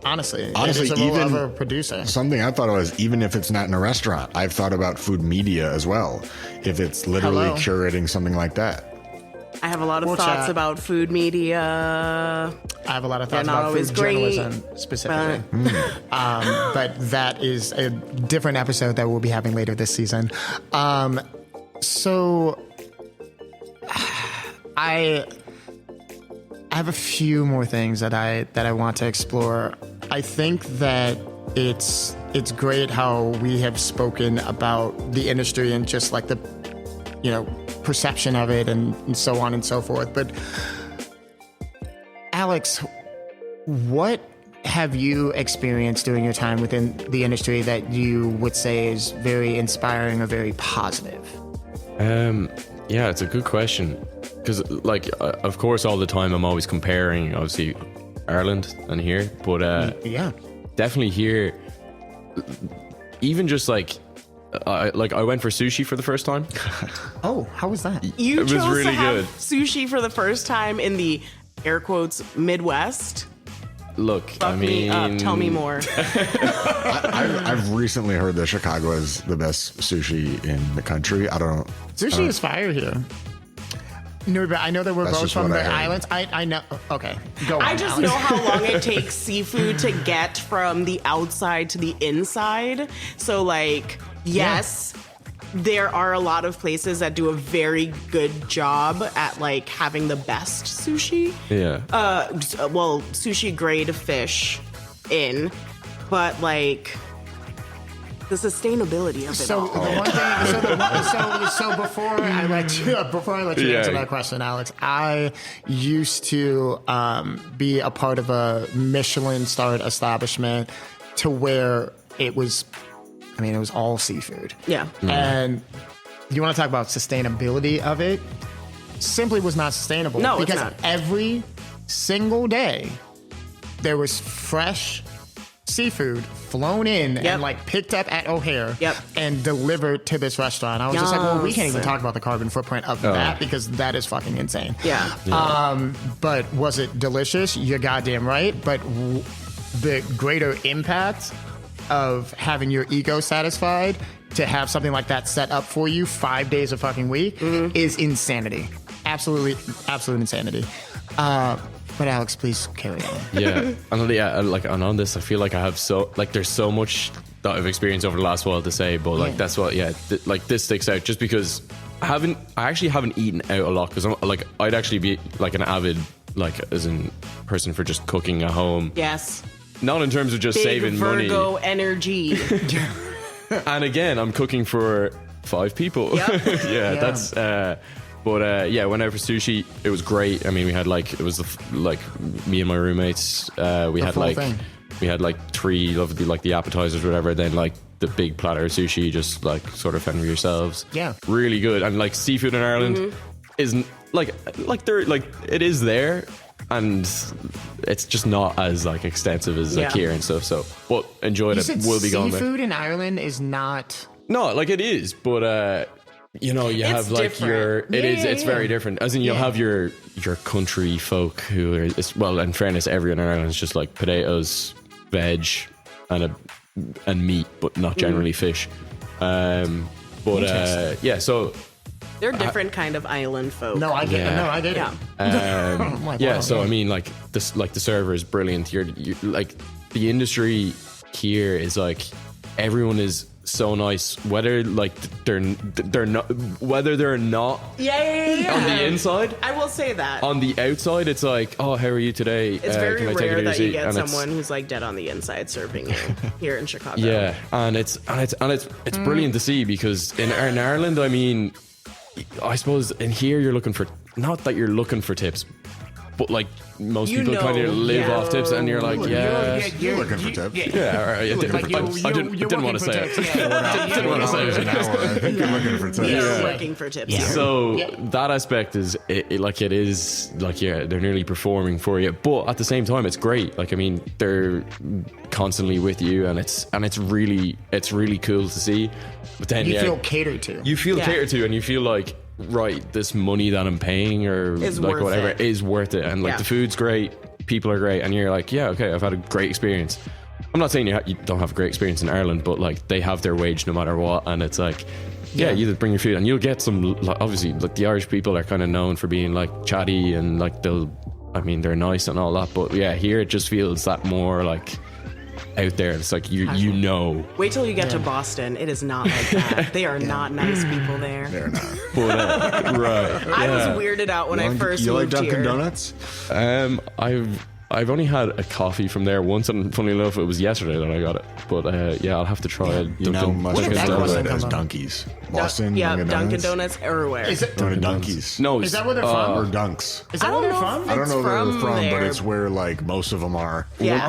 honestly, it is the role of a producer. Something I thought was, even if it's not in a restaurant, I've thought about food media as well. If it's literally curating something like that. I have a lot of thoughts about food media. I have a lot of thoughts about food journalism specifically. But that is a different episode that we'll be having later this season. So I have a few more things that I want to explore. I think that it's great how we have spoken about the industry and just like the perception of it and so on and so forth. But Alex, what have you experienced during your time within the industry that you would say is very inspiring or very positive? Yeah, it's a good question. Because, like, of course, all the time I'm always comparing, obviously, Ireland and here. But definitely here, even just like I went for sushi for the first time. Oh, how was that? You It was chose really to have good. sushi for the first time in the air quotes Midwest. Look, Fuck me up. Tell me more. I've recently heard that Chicago is the best sushi in the country. I don't know. Sushi is fire here. No, but I know that we're That's both just from what the I heard. islands. I know. Okay, go on. I just Alex. know how long it takes seafood to get from the outside to the inside. So, like, yes, there are a lot of places that do a very good job at, like, having the best sushi. Yeah. Well, sushi grade fish in, but, like, the sustainbe of it So all. the one thing, so before I let you answer that question, Alex, I used to be a part of a Michelin-starred establishment to where it was all seafood. Yeah. And you want to talk about sustainability of it? Simply was not sustainable. No, it's because not. every single day there was fresh seafood flown in and like picked up at O'Hare and delivered to this restaurant. I was just like, well, we can't even talk about the carbon footprint of that because that is fucking insane. Yeah. But was it delicious? You're goddamn right. But the greater impact of having your ego satisfied to have something like that set up for you 5 days a fucking week is insanity. absolute insanity. But Alex, please carry on. Yeah, and on this, I feel like I have there's so much that I've experienced over the last while to say, but like that's what, this sticks out just because I actually haven't eaten out a lot because I'm like I'd actually be like an avid as in person for just cooking at home. Yes. Not in terms of just Big saving money. Virgo energy. And again, I'm cooking for 5 people. Yep. That's. But went out for sushi. It was great. I mean, we had me and my roommates. We had 3 of the appetizers, or whatever. Then like the big platter of sushi, just like sort of fend for yourselves. Yeah, really good. And like seafood in Ireland isn't it is there, and it's just not as like extensive as like here and stuff. So, but enjoyed it. We'll be going there. Seafood in Ireland is not. No, like it is, but. You have like different. It's very different. As in, you'll have your country folk who are, in fairness, everyone in Ireland is just like potatoes, veg, and meat, but not generally fish. So They're different kind of island folk. No, I get it. No, I get it. So I mean, like this, the server is brilliant. You're like the industry here is like everyone is so nice, whether like they're not on the inside. I will say that on the outside it's like, oh, how are you today? It's very can I take rare it that easy? you get And someone who's like dead on the inside serving you here in Chicago. Yeah, and it's brilliant to see, because in Ireland, I mean, I suppose in here you're looking for, not that you're looking for tips, but like most people kind of live off tips, and you're like, you're looking for tips. I didn't want to say it. Didn't want to say it. I think you're looking for tips. You're looking for tips. Yeah. So that aspect is they're nearly performing for you, but at the same time it's great. Like, I mean, they're constantly with you, and it's really cool to see. But then you feel catered to. You feel catered to, and you feel like, right, this money that I'm paying or is like worth whatever it. is worth it, and like the food's great, people are great, and you're like, yeah, okay, I've had a great experience. I'm not saying you don't have a great experience in Ireland, but like they have their wage no matter what, and it's like, you just bring your food, and you'll get some, like, obviously, like the Irish people are kind of known for being like chatty and like they're nice and all that, but here it just feels that more like out there. It's like you know. Wait till you get to Boston. It is not like that. They are not nice people there. They're not. But, right. I was weirded out when I first you like moved Dunkin' here. Donuts? I've only had a coffee from there once, and funny enough, it was yesterday that I got it. But I'll have to try it. You know, much Where did that as come as from? Dunkies. Boston, Dunkin' Donuts everywhere. Is it? Dunkies. No, Is that where they're from? Or Dunks. Is that where they're from? I don't know where they're from, but there. it's where like most of them are. Yeah.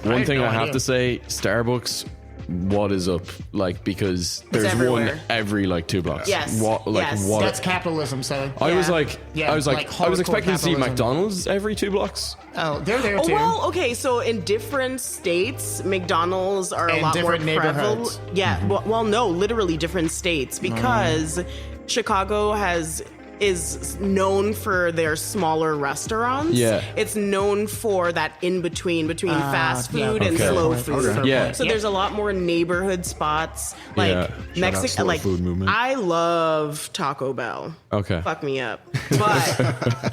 One thing no I have idea. to say, Starbucks, what is up? Like, because there's one everywhere. every like 2 blocks. Yes. What? Like, Yes. what? That's capitalism, so. I was Yeah. like, Yeah, I was hardcore expecting to see capitalism. McDonald's every 2 blocks. Oh, they're there Oh, too. well, okay, so in different states, McDonald's are a And lot more different neighborhoods. prevalent. Yeah, well, no, literally different states, because Chicago is known for their smaller restaurants. Yeah. It's known for that in between fast food and Okay. slow Okay. food. Yeah. So there's a lot more neighborhood spots, like Yeah. Shout out slow like food movement. I love Taco Bell. Okay. Fuck me up. But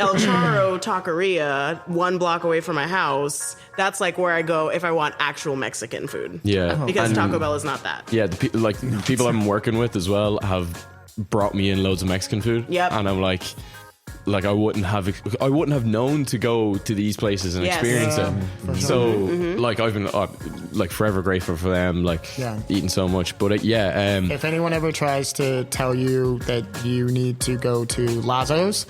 El Charro Taqueria, 1 block away from my house, that's like where I go if I want actual Mexican food. Yeah. Because And, Taco Bell is not that. Yeah, the people I'm working with as well have brought me in loads of Mexican food. Yep. And I'm like I wouldn't have known to go to these places and Yes. experience it. So like I've been like forever grateful for them, like eating so much. But If anyone ever tries to tell you that you need to go to Lazo's,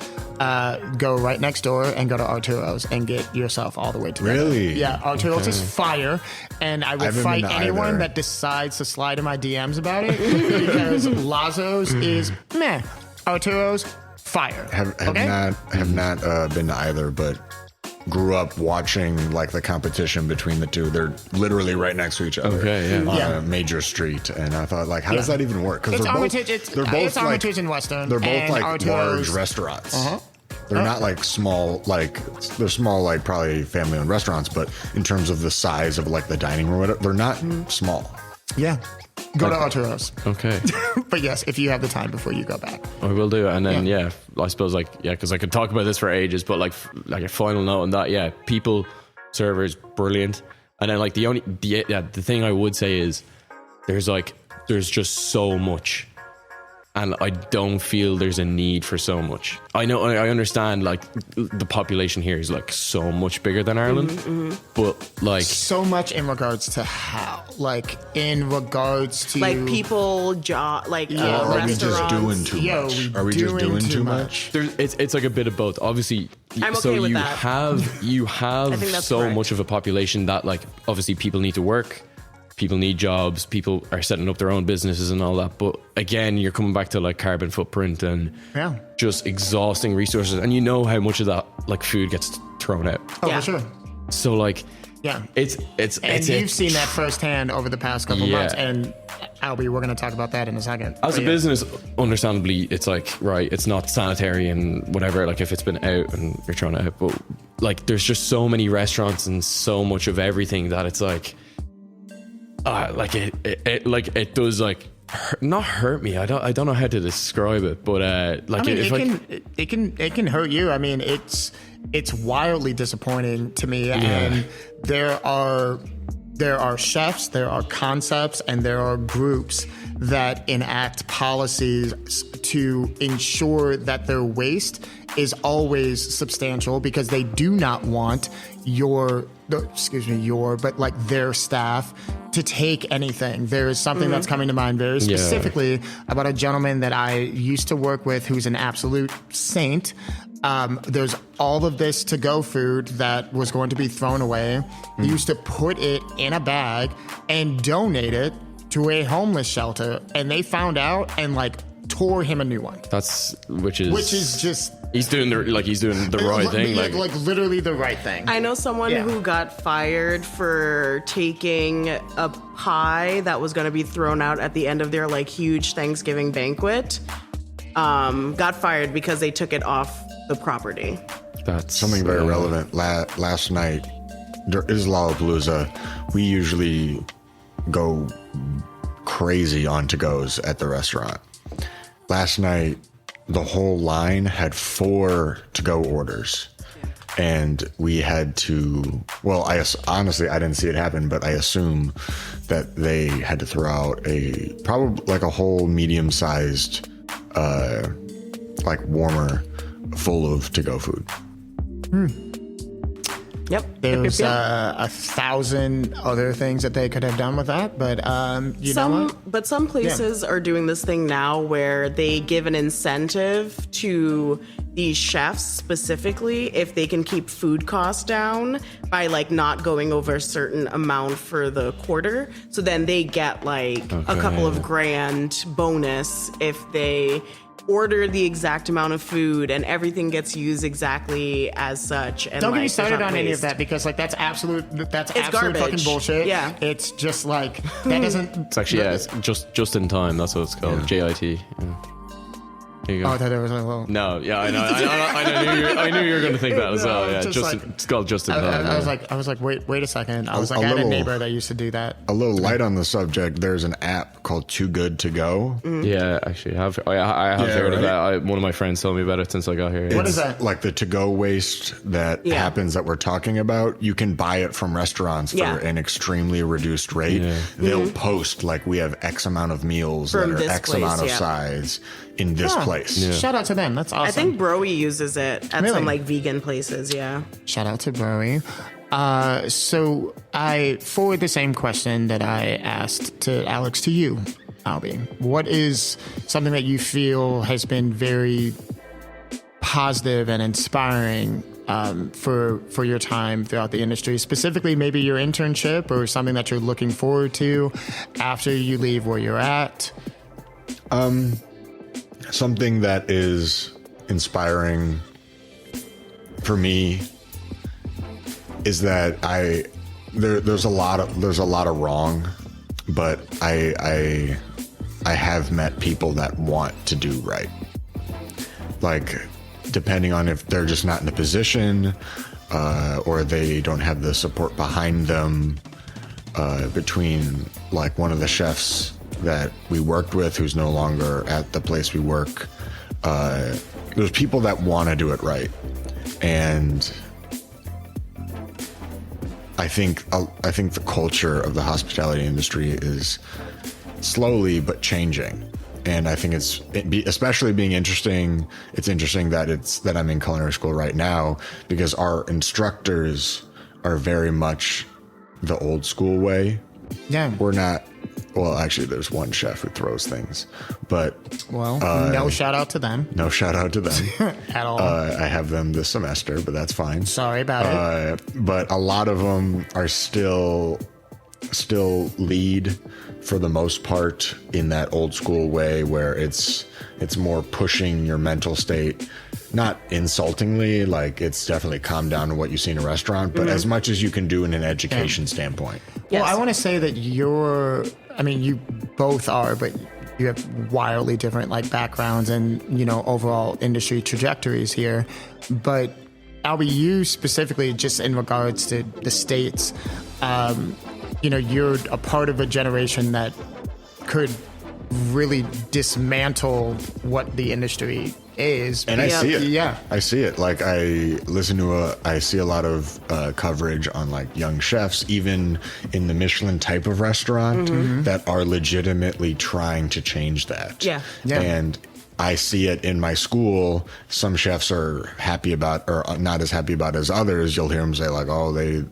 go right next door and go to Arturo's and get yourself all the way together. Really? Yeah, Arturo's is fire, and I would haven't fight been to anyone either. that decides to slide in my DMs about it, because Lazo's is meh, Arturo's fire. Have Okay? not been to either, but grew up watching like the competition between the two. They're literally right next to each other. Okay, yeah. On Yeah. a major street, and I thought, like, how does that even work? Because It's they're both it's Armitage and Western. They're both and like Arturo's. large restaurants. They're not like small, like they're small, like probably family-owned restaurants, but in terms of the size of like the dining room, or whatever, they're not small. Yeah. Go to Arturo's. Okay. But yes, if you have the time before you go back. I will do it. And then, I suppose, because I could talk about this for ages, but like a final note on that, people, servers, brilliant. And then like the thing I would say is there's just so much. And I don't feel there's a need for so much. I understand like the population here is like so much bigger than Ireland, but like so much in regards to how, like in regards to like people, job, like are we just restaurants. doing too much? Are we just doing too much? it's like a bit of both. Obviously, I'm okay so with you that. you have think that's so correct. much of a population that like obviously people need to work. People need jobs, people are setting up their own businesses and all that. But again, you're coming back to like carbon footprint and just exhausting resources. And you know how much of that like food gets thrown out. Oh, Yeah. for sure. So like, it's And you've seen that firsthand over the past couple months. And Albie, we're going to talk about that in a second. as a business, understandably, it's like, right, it's not sanitary and whatever, like if it's been out and you're throwing it out. But like, there's just so many restaurants and so much of everything that it's like, it does like not hurt me. I don't know how to describe it, but like I mean, it can hurt you. I mean, it's wildly disappointing to me. And there are chefs, there are concepts, and there are groups that enact policies to ensure that their waste is always substantial because they do not want their staff to take anything. There is something that's coming to mind very specifically about a gentleman that I used to work with who's an absolute saint. There's all of this to-go food that was going to be thrown away. He used to put it in a bag and donate it to a homeless shelter, and they found out and like tore him a new one. Which is just he's doing the right thing, like literally the right thing. I know someone who got fired for taking a pie that was going to be thrown out at the end of their like huge Thanksgiving banquet. Got fired because they took it off the property. That's Something very relevant. Last night, there is Lollapalooza. We usually go crazy on to-goes at the restaurant. Last night, the whole line had 4 to-go orders. And we had to, honestly, I didn't see it happen, but I assume that they had to throw out probably like a whole medium-sized, like warmer full of to-go food. Yep. There's 1,000 other things that they could have done with that, but you know what? But some places are doing this thing now where they give an incentive to these chefs specifically if they can keep food costs down by like not going over a certain amount for the quarter. So then they get like a couple of grand bonus if they order the exact amount of food and everything gets used exactly as such. And Don't get me like, started there's not on any of waste. that because like that's absolute garbage. fucking bullshit. Yeah. It's just like that doesn't. It's actually it's just in time. That's what it's called. JIT. Yeah. There you go. Oh, I thought there was a little. No, yeah, I know. I knew you were going to think that as well. Yeah, it's called just in time. I was like, wait a second. I was like, I had a neighbor that used to do that. A little light on the subject. There's an app called Too Good To Go. Yeah, actually, I have heard of that. One of my friends told me about it since I got here. What is that? Like the to-go waste that happens that we're talking about. You can buy it from restaurants for an extremely reduced rate. Yeah. They'll post like we have X amount of meals From that are this X place, amount of size in this place. Shout out to them. That's awesome. I think Broy uses it at some like vegan places. Yeah. Shout out to Broy. So I forward the same question that I asked to Alex to you, Albie. What is something that you feel has been very positive and inspiring for your time throughout the industry, specifically maybe your internship or something that you're looking forward to after you leave where you're at? Something that is inspiring for me is that there's a lot of wrong, but I have met people that want to do right. Like, depending on if they're just not in a position, or they don't have the support behind them, between like one of the chefs that we worked with who's no longer at the place we work. There's people that want to do it right, and I think the culture of the hospitality industry is slowly but changing. And I think especially being interesting. It's interesting that I'm in culinary school right now, because our instructors are very much the old school way. Yeah. We're not. Well, actually, there's one chef who throws things, but no shout out to them. No shout out to them At all. I have them this semester, but that's fine. Sorry about it. But a lot of them are still lead for the most part in that old school way, where it's more pushing your mental state, not insultingly, like it's definitely calm down to what you see in a restaurant, but as much as you can do in an education standpoint. Well, I want to say that you both are, but you have wildly different like backgrounds and, overall industry trajectories here. But Albie, you specifically, just in regards to the States, you're a part of a generation that could really dismantle what the industry is. And I see it. Yeah. I see it. Like I see a lot of coverage on like young chefs, even in the Michelin type of restaurant, that are legitimately trying to change that. Yeah. And I see it in my school. Some chefs are happy about, or not as happy about as others. You'll hear them say like, "Oh, the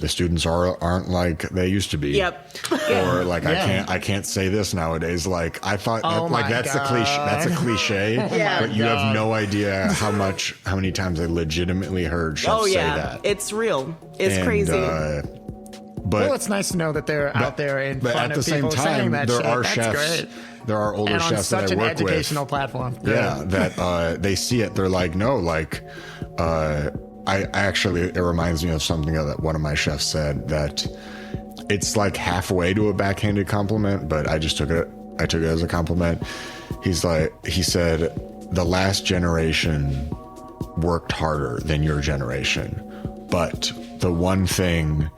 students aren't like they used to be." Yep. Or like, I can't say this nowadays. Like I thought, that's a cliche. That's a cliche. But you have no idea how many times I legitimately heard chefs say that. It's real. It's crazy. Well, it's nice to know that they're out there in front of people saying that shit. That's great. There are older and chefs that I work with. on such an educational platform. Yeah, that they see it. They're like, no, like, it reminds me of something that one of my chefs said, that it's like halfway to a backhanded compliment, but I took it as a compliment. He said, the last generation worked harder than your generation, but the one thing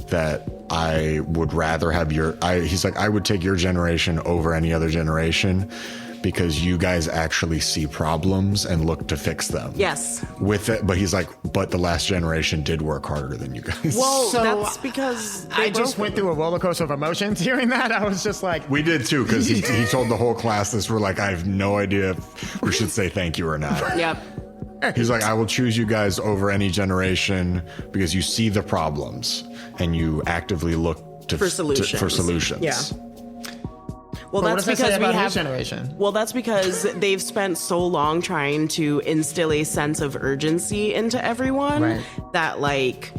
that I would rather have he's like, I would take your generation over any other generation, because you guys actually see problems and look to fix them. Yes. With it, but he's like, but the last generation did work harder than you guys. Well, So, that's because I just went through a roller coaster of emotions hearing that. I was just like, we did too, because he told the whole class this. We're like, I have no idea if we should say thank you or not. Yep. He's like, I will choose you guys over any generation because you see the problems and you actively look for solutions. Yeah. Well, what that's does that say because we about have his generation? Well, that's because they've spent so long trying to instill a sense of urgency into everyone, Right. that like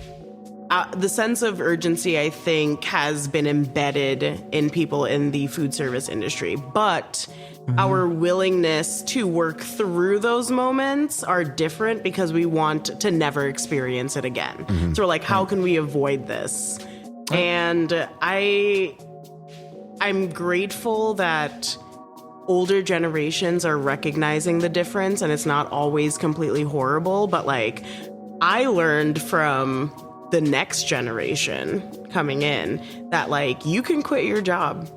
the sense of urgency, I think, has been embedded in people in the food service industry, but our willingness to work through those moments are different because we want to never experience it again. So we're like, how can we avoid this? And I'm grateful that older generations are recognizing the difference, and it's not always completely horrible, but like I learned from the next generation coming in that like you can quit your job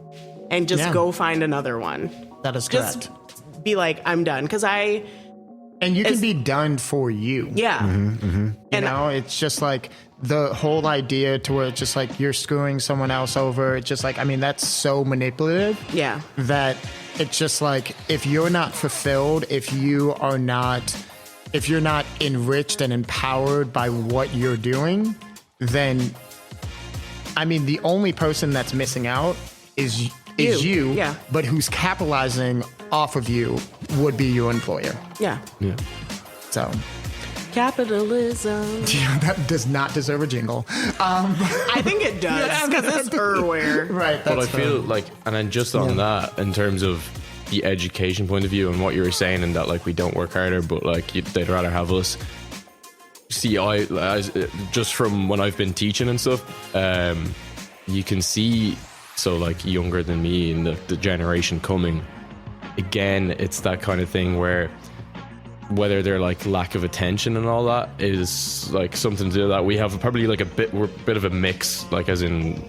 and just go find another one. That is correct. Just be like, I'm done. Because and you can be done for you. Yeah. You know, it's just like the whole idea to where it's just like you're screwing someone else over. It's just like, I mean, that's so manipulative. Yeah. That it's just like, if you're not fulfilled, if you're not enriched and empowered by what you're doing, then, I mean, the only person that's missing out is you. Yeah. But who's capitalizing off of you would be your employer. Yeah. So Capitalism. that does not deserve a jingle. I think it does because it's Erware. Right. But I feel like, and then just on that, in terms of the education point of view and what you were saying, and that like we don't work harder, but like they'd rather have us. See, just from when I've been teaching and stuff, you can see, so like younger than me and the generation coming, again, it's that kind of thing where whether they're like lack of attention and all that is like something to do with that. We have probably like we're a bit of a mix, like as in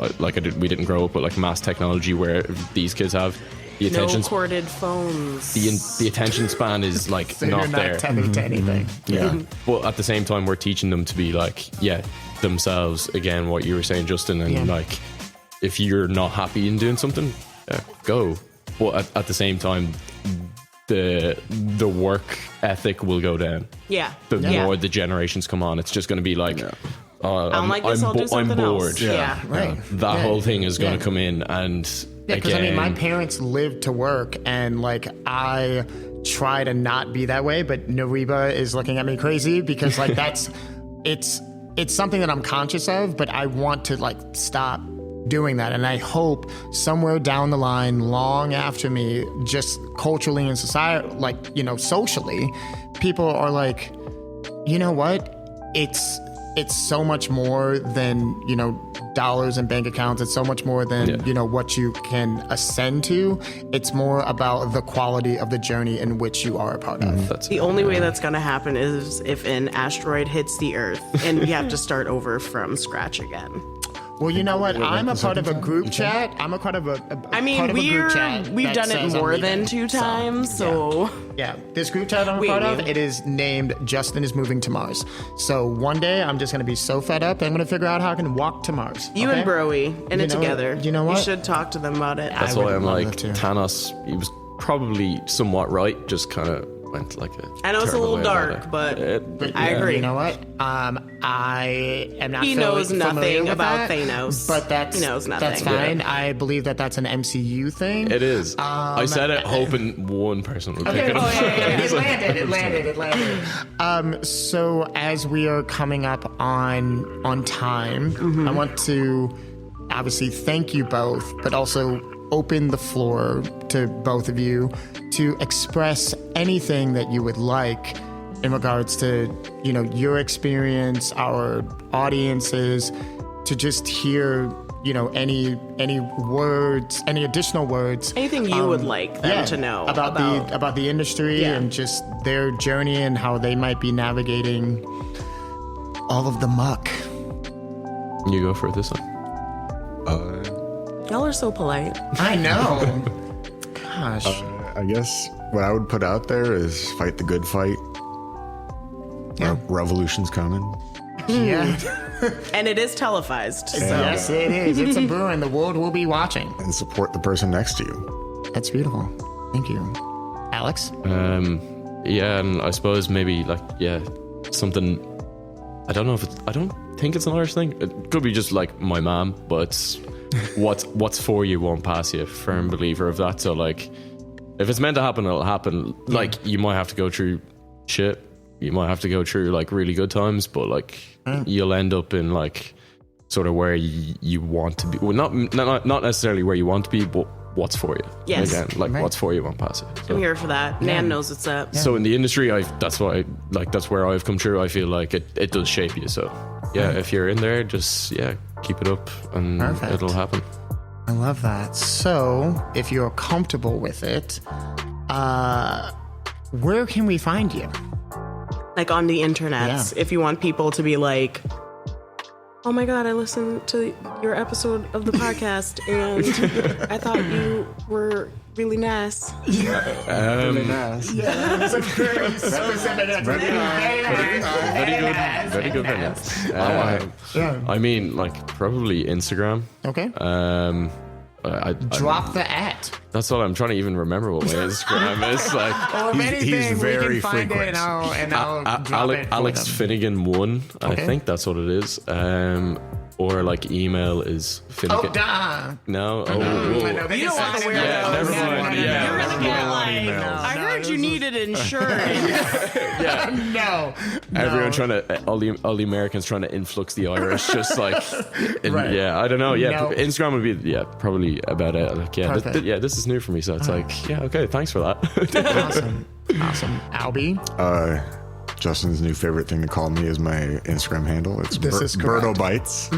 we didn't grow up with like mass technology where these kids have the attention. No corded phones. The attention span is like So not you're not there. tethered to anything. Yeah. But at the same time, we're teaching them to be like, themselves. Again, what you were saying, Justin, and like, if you're not happy in doing something, go. But at the same time, the work ethic will go down. Yeah. The more the generations come on, it's just going to be like, I don't like this, I'll do something I'm bored. else. Yeah. Right. That whole thing is going to come in, and Because I mean, my parents lived to work, and like I try to not be that way, but Nariba is looking at me crazy because like it's something that I'm conscious of, but I want to like stop doing that. And I hope somewhere down the line, long after me, just culturally and society, like, you know, socially, people are like, you know what? It's so much more than, you know, dollars and bank accounts. It's so much more than, you know, what you can ascend to. It's more about the quality of the journey in which you are a part of. That's The only way that's going to happen is if an asteroid hits the Earth and we have to start over from scratch again. Well, you know what? I'm a part of a group chat. I'm a part of a I mean, part of a group chat we've that done it says I'm more leaving. than 2 times, so Yeah, this group chat I'm a part of, it is named Justin is Moving to Mars. So one day I'm just going to be so fed up, I'm going to figure out how I can walk to Mars. you okay? and Broey in it know what? together. You know what? You should talk to them about it. That's I why would I'm love like, that too. Thanos, he was probably somewhat right, just kind of went like a I know it's a terrible little way about dark, it. but I agree. You know what? I am not He familiar knows with nothing about that, Thanos. but that's He knows nothing. That's fine. I believe that that's an MCU thing. It is. I said it hoping one person would pick Okay, it up. It landed. So as we are coming up on time, I want to obviously thank you both, but also open the floor to both of you to express anything that you would like in regards to, you know, your experience, our audiences, to just hear, you know, any words, any additional words, Anything you would like them to know about the industry Yeah. and just their journey and how they might be navigating all of the muck. You go for this one. Y'all are so polite. I know. Gosh. I guess what I would put out there is fight the good fight. Revolution's coming. Yeah. And it is televised. So Yes, it is. It's a brewing. The world will be watching. And support the person next to you. That's beautiful. Thank you. Alex? Yeah, and I suppose maybe like something. I don't know if I don't think it's an Irish thing. It could be just like my mom, but what's for you won't pass you. Firm believer of that. So like, if it's meant to happen, it'll happen. Like you might have to go through shit. You might have to go through like really good times, but like you'll end up in like sort of where you want to be. Well, not necessarily where you want to be, but what's for you. Yes. Again, like what's for you won't pass you. So. I'm here for that. Nan knows what's up. So in the industry, that's where I've come through. I feel like it does shape you. So yeah, if you're in there, just keep it up and Perfect. it'll happen. I love that. So, if you're comfortable with it, where can we find you? Like on the internet, Yeah. if you want people to be like, oh my God, I listened to your episode of the podcast and I thought you were really nice. That's a very specific Very good. I mean, like probably Instagram. Okay. Drop the at. That's what I'm trying to even remember what my Instagram is. Like Or if anything, he's very we can find frequent. it and I'll drop it for Alex them. Finnegan 1. I Okay. think that's what it is. Or like email is Finnegan. Oh, duh. No. I know, they You don't can want send to it. wear Yeah, those. never mind. Yeah, You're gonna get like, emails. I heard you needed insurance. No. Everyone trying to, all the Americans trying to influx the Irish, just like, Right. yeah, I don't know. Yeah, No. Instagram would be, probably about it. Like, Perfect. this is new for me. So it's like, yeah, okay, thanks for that. Awesome. Albie? Justin's new favorite thing to call me is my Instagram handle. It's This is correct. Berto Bites. Oh,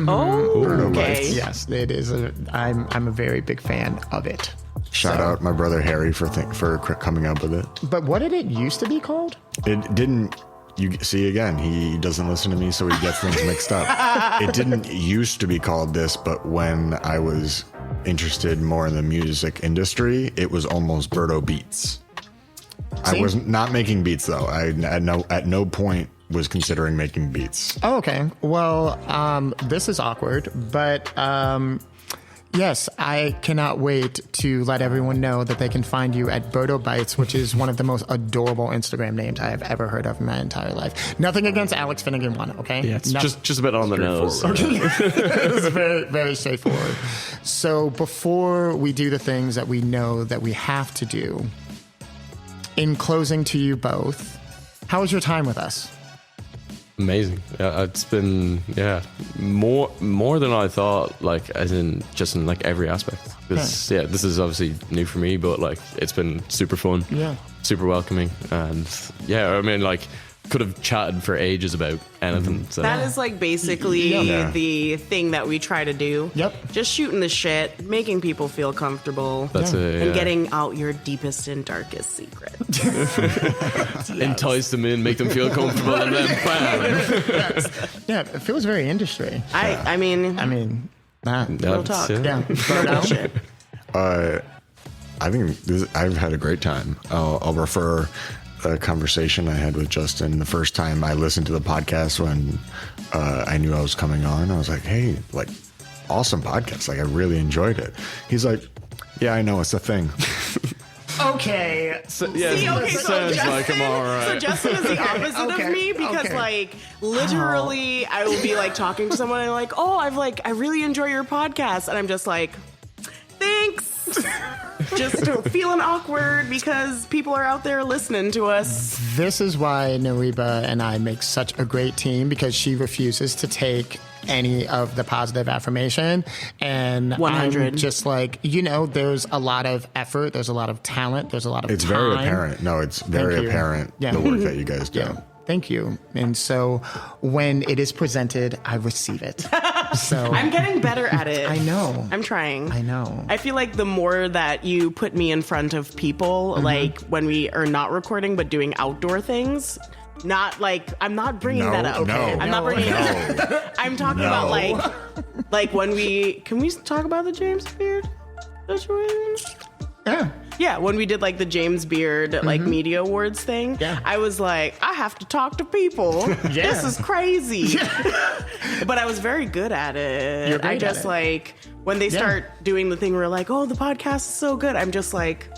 Berto okay. Bites. Yes, it is. I'm a very big fan of it. Shout out my brother Harry for coming up with it. But what did it used to be called? It didn't. You see, again, he doesn't listen to me, so he gets things mixed up. It didn't used to be called this, but when I was interested more in the music industry, it was almost Berto Beats. I was not making beats, though. I at no point was considering making beats. Oh, okay. Well, this is awkward, but yes, I cannot wait to let everyone know that they can find you at Berto Bites, which is one of the most adorable Instagram names I have ever heard of in my entire life. Nothing against Alex Finnegan one, okay? Yeah, it's just a bit on the nose. It's very, very straightforward. So before we do the things that we know that we have to do, in closing to you both, how was your time with us? Amazing. Yeah, it's been more than I thought. Like as in just in like every aspect. This is obviously new for me, but like it's been super fun. Yeah, super welcoming, and yeah, I mean like could have chatted for ages about anything. So. That is like basically the thing that we try to do. Yep. Just shooting the shit, making people feel comfortable. That's it. And getting out your deepest and darkest secret. Entice them in, make them feel comfortable, and then bam. Yeah, it feels very industry. I mean, real talk. Yeah. Bullshit. I think I've had a great time. I'll refer a conversation I had with Justin the first time I listened to the podcast when I knew I was coming on. I was like, hey, like, awesome podcast. Like, I really enjoyed it. He's like, yeah, I know, it's a thing. Okay. So sounds like I'm all right. So Justin is the opposite of me because like literally I will be like talking to someone and like, oh, I really enjoy your podcast, and I'm just like, thanks. Just feeling awkward because people are out there listening to us. This is why Nariba and I make such a great team, because she refuses to take any of the positive affirmation. And 100. I'm just like, there's a lot of effort, there's a lot of talent, there's a lot of It's time. very apparent. No, it's very apparent, the work that you guys do. Yeah. Thank you. And so when it is presented, I receive it. So I'm getting better at it. I know. I'm trying. I know. I feel like the more that you put me in front of people, like when we are not recording but doing outdoor things, not like I'm not bringing that up. No, I'm not bringing it up. I'm talking about like when can we talk about the James Beard situation? Yeah, when we did like the James Beard like media awards thing, I was like, I have to talk to people. This is crazy. But I was very good at it. You're great I just at it. like when they start doing the thing where like, oh, the podcast is so good. I'm just like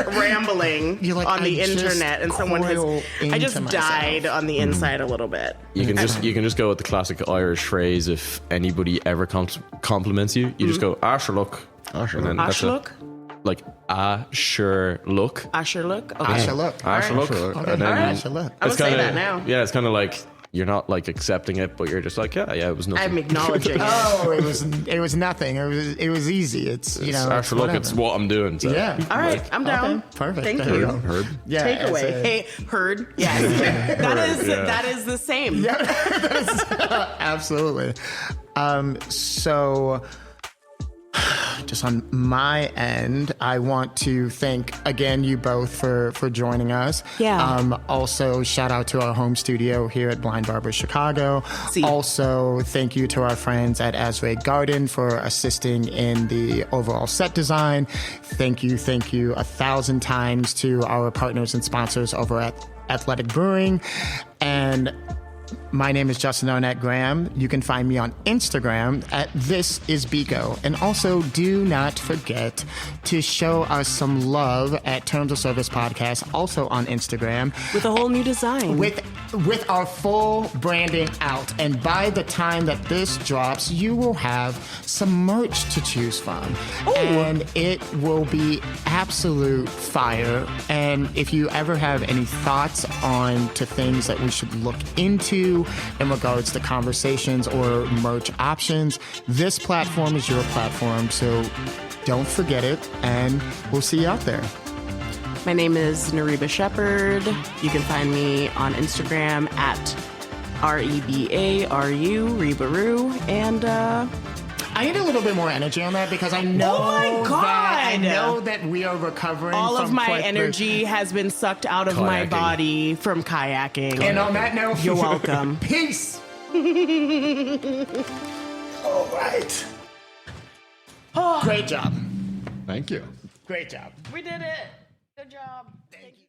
rambling You're like, on the I just internet, and someone has. coil I just into died myself. on the inside a little bit. You can just go with the classic Irish phrase. If anybody ever compliments you, you just go, "Ah, sure look." Sure. Ashlook? Like, sure look. Asher look? Okay. Asher look. Sure look. Sure look. Okay. And then Asher look. I would it's say kinda- that now. Yeah, it's kind of like you're not like accepting it, but you're just like, yeah, it was nothing. I'm acknowledging it. Oh, it was nothing. It was easy. It's Sure look, it's what I'm doing. So. Yeah. All right, I'm down. Okay, perfect. Thank There you. go. Heard? Yeah. Takeaway. Hey, heard. Yes. That is the same. Absolutely. So just on my end, I want to thank again you both for joining us. Yeah. Also, shout out to our home studio here at Blind Barbers Chicago. See. Also, thank you to our friends at Azray Garden for assisting in the overall set design. Thank you 1,000 times to our partners and sponsors over at Athletic Brewing. And my name is Justin Arnett Graham. You can find me on Instagram at ThisIsBiko. And also, do not forget to show us some love at Terms of Service Podcast, also on Instagram. With a whole new design. With our full branding out. And by the time that this drops, you will have some merch to choose from. Ooh. And it will be absolute fire. And if you ever have any thoughts on to things that we should look into in regards to conversations or merch options, this platform is your platform. So don't forget it, and we'll see you out there. My name is Nariba Shepherd. You can find me on Instagram at REBARU, Rebaroo. And I need a little bit more energy on that because I know Oh my God. that we are recovering. All of from my quite the- energy has been sucked out of my Kayaking. body from kayaking. And on that note, You're welcome. Peace. All right. Great job. Thank you. Great job. We did it. Good job. Thank you.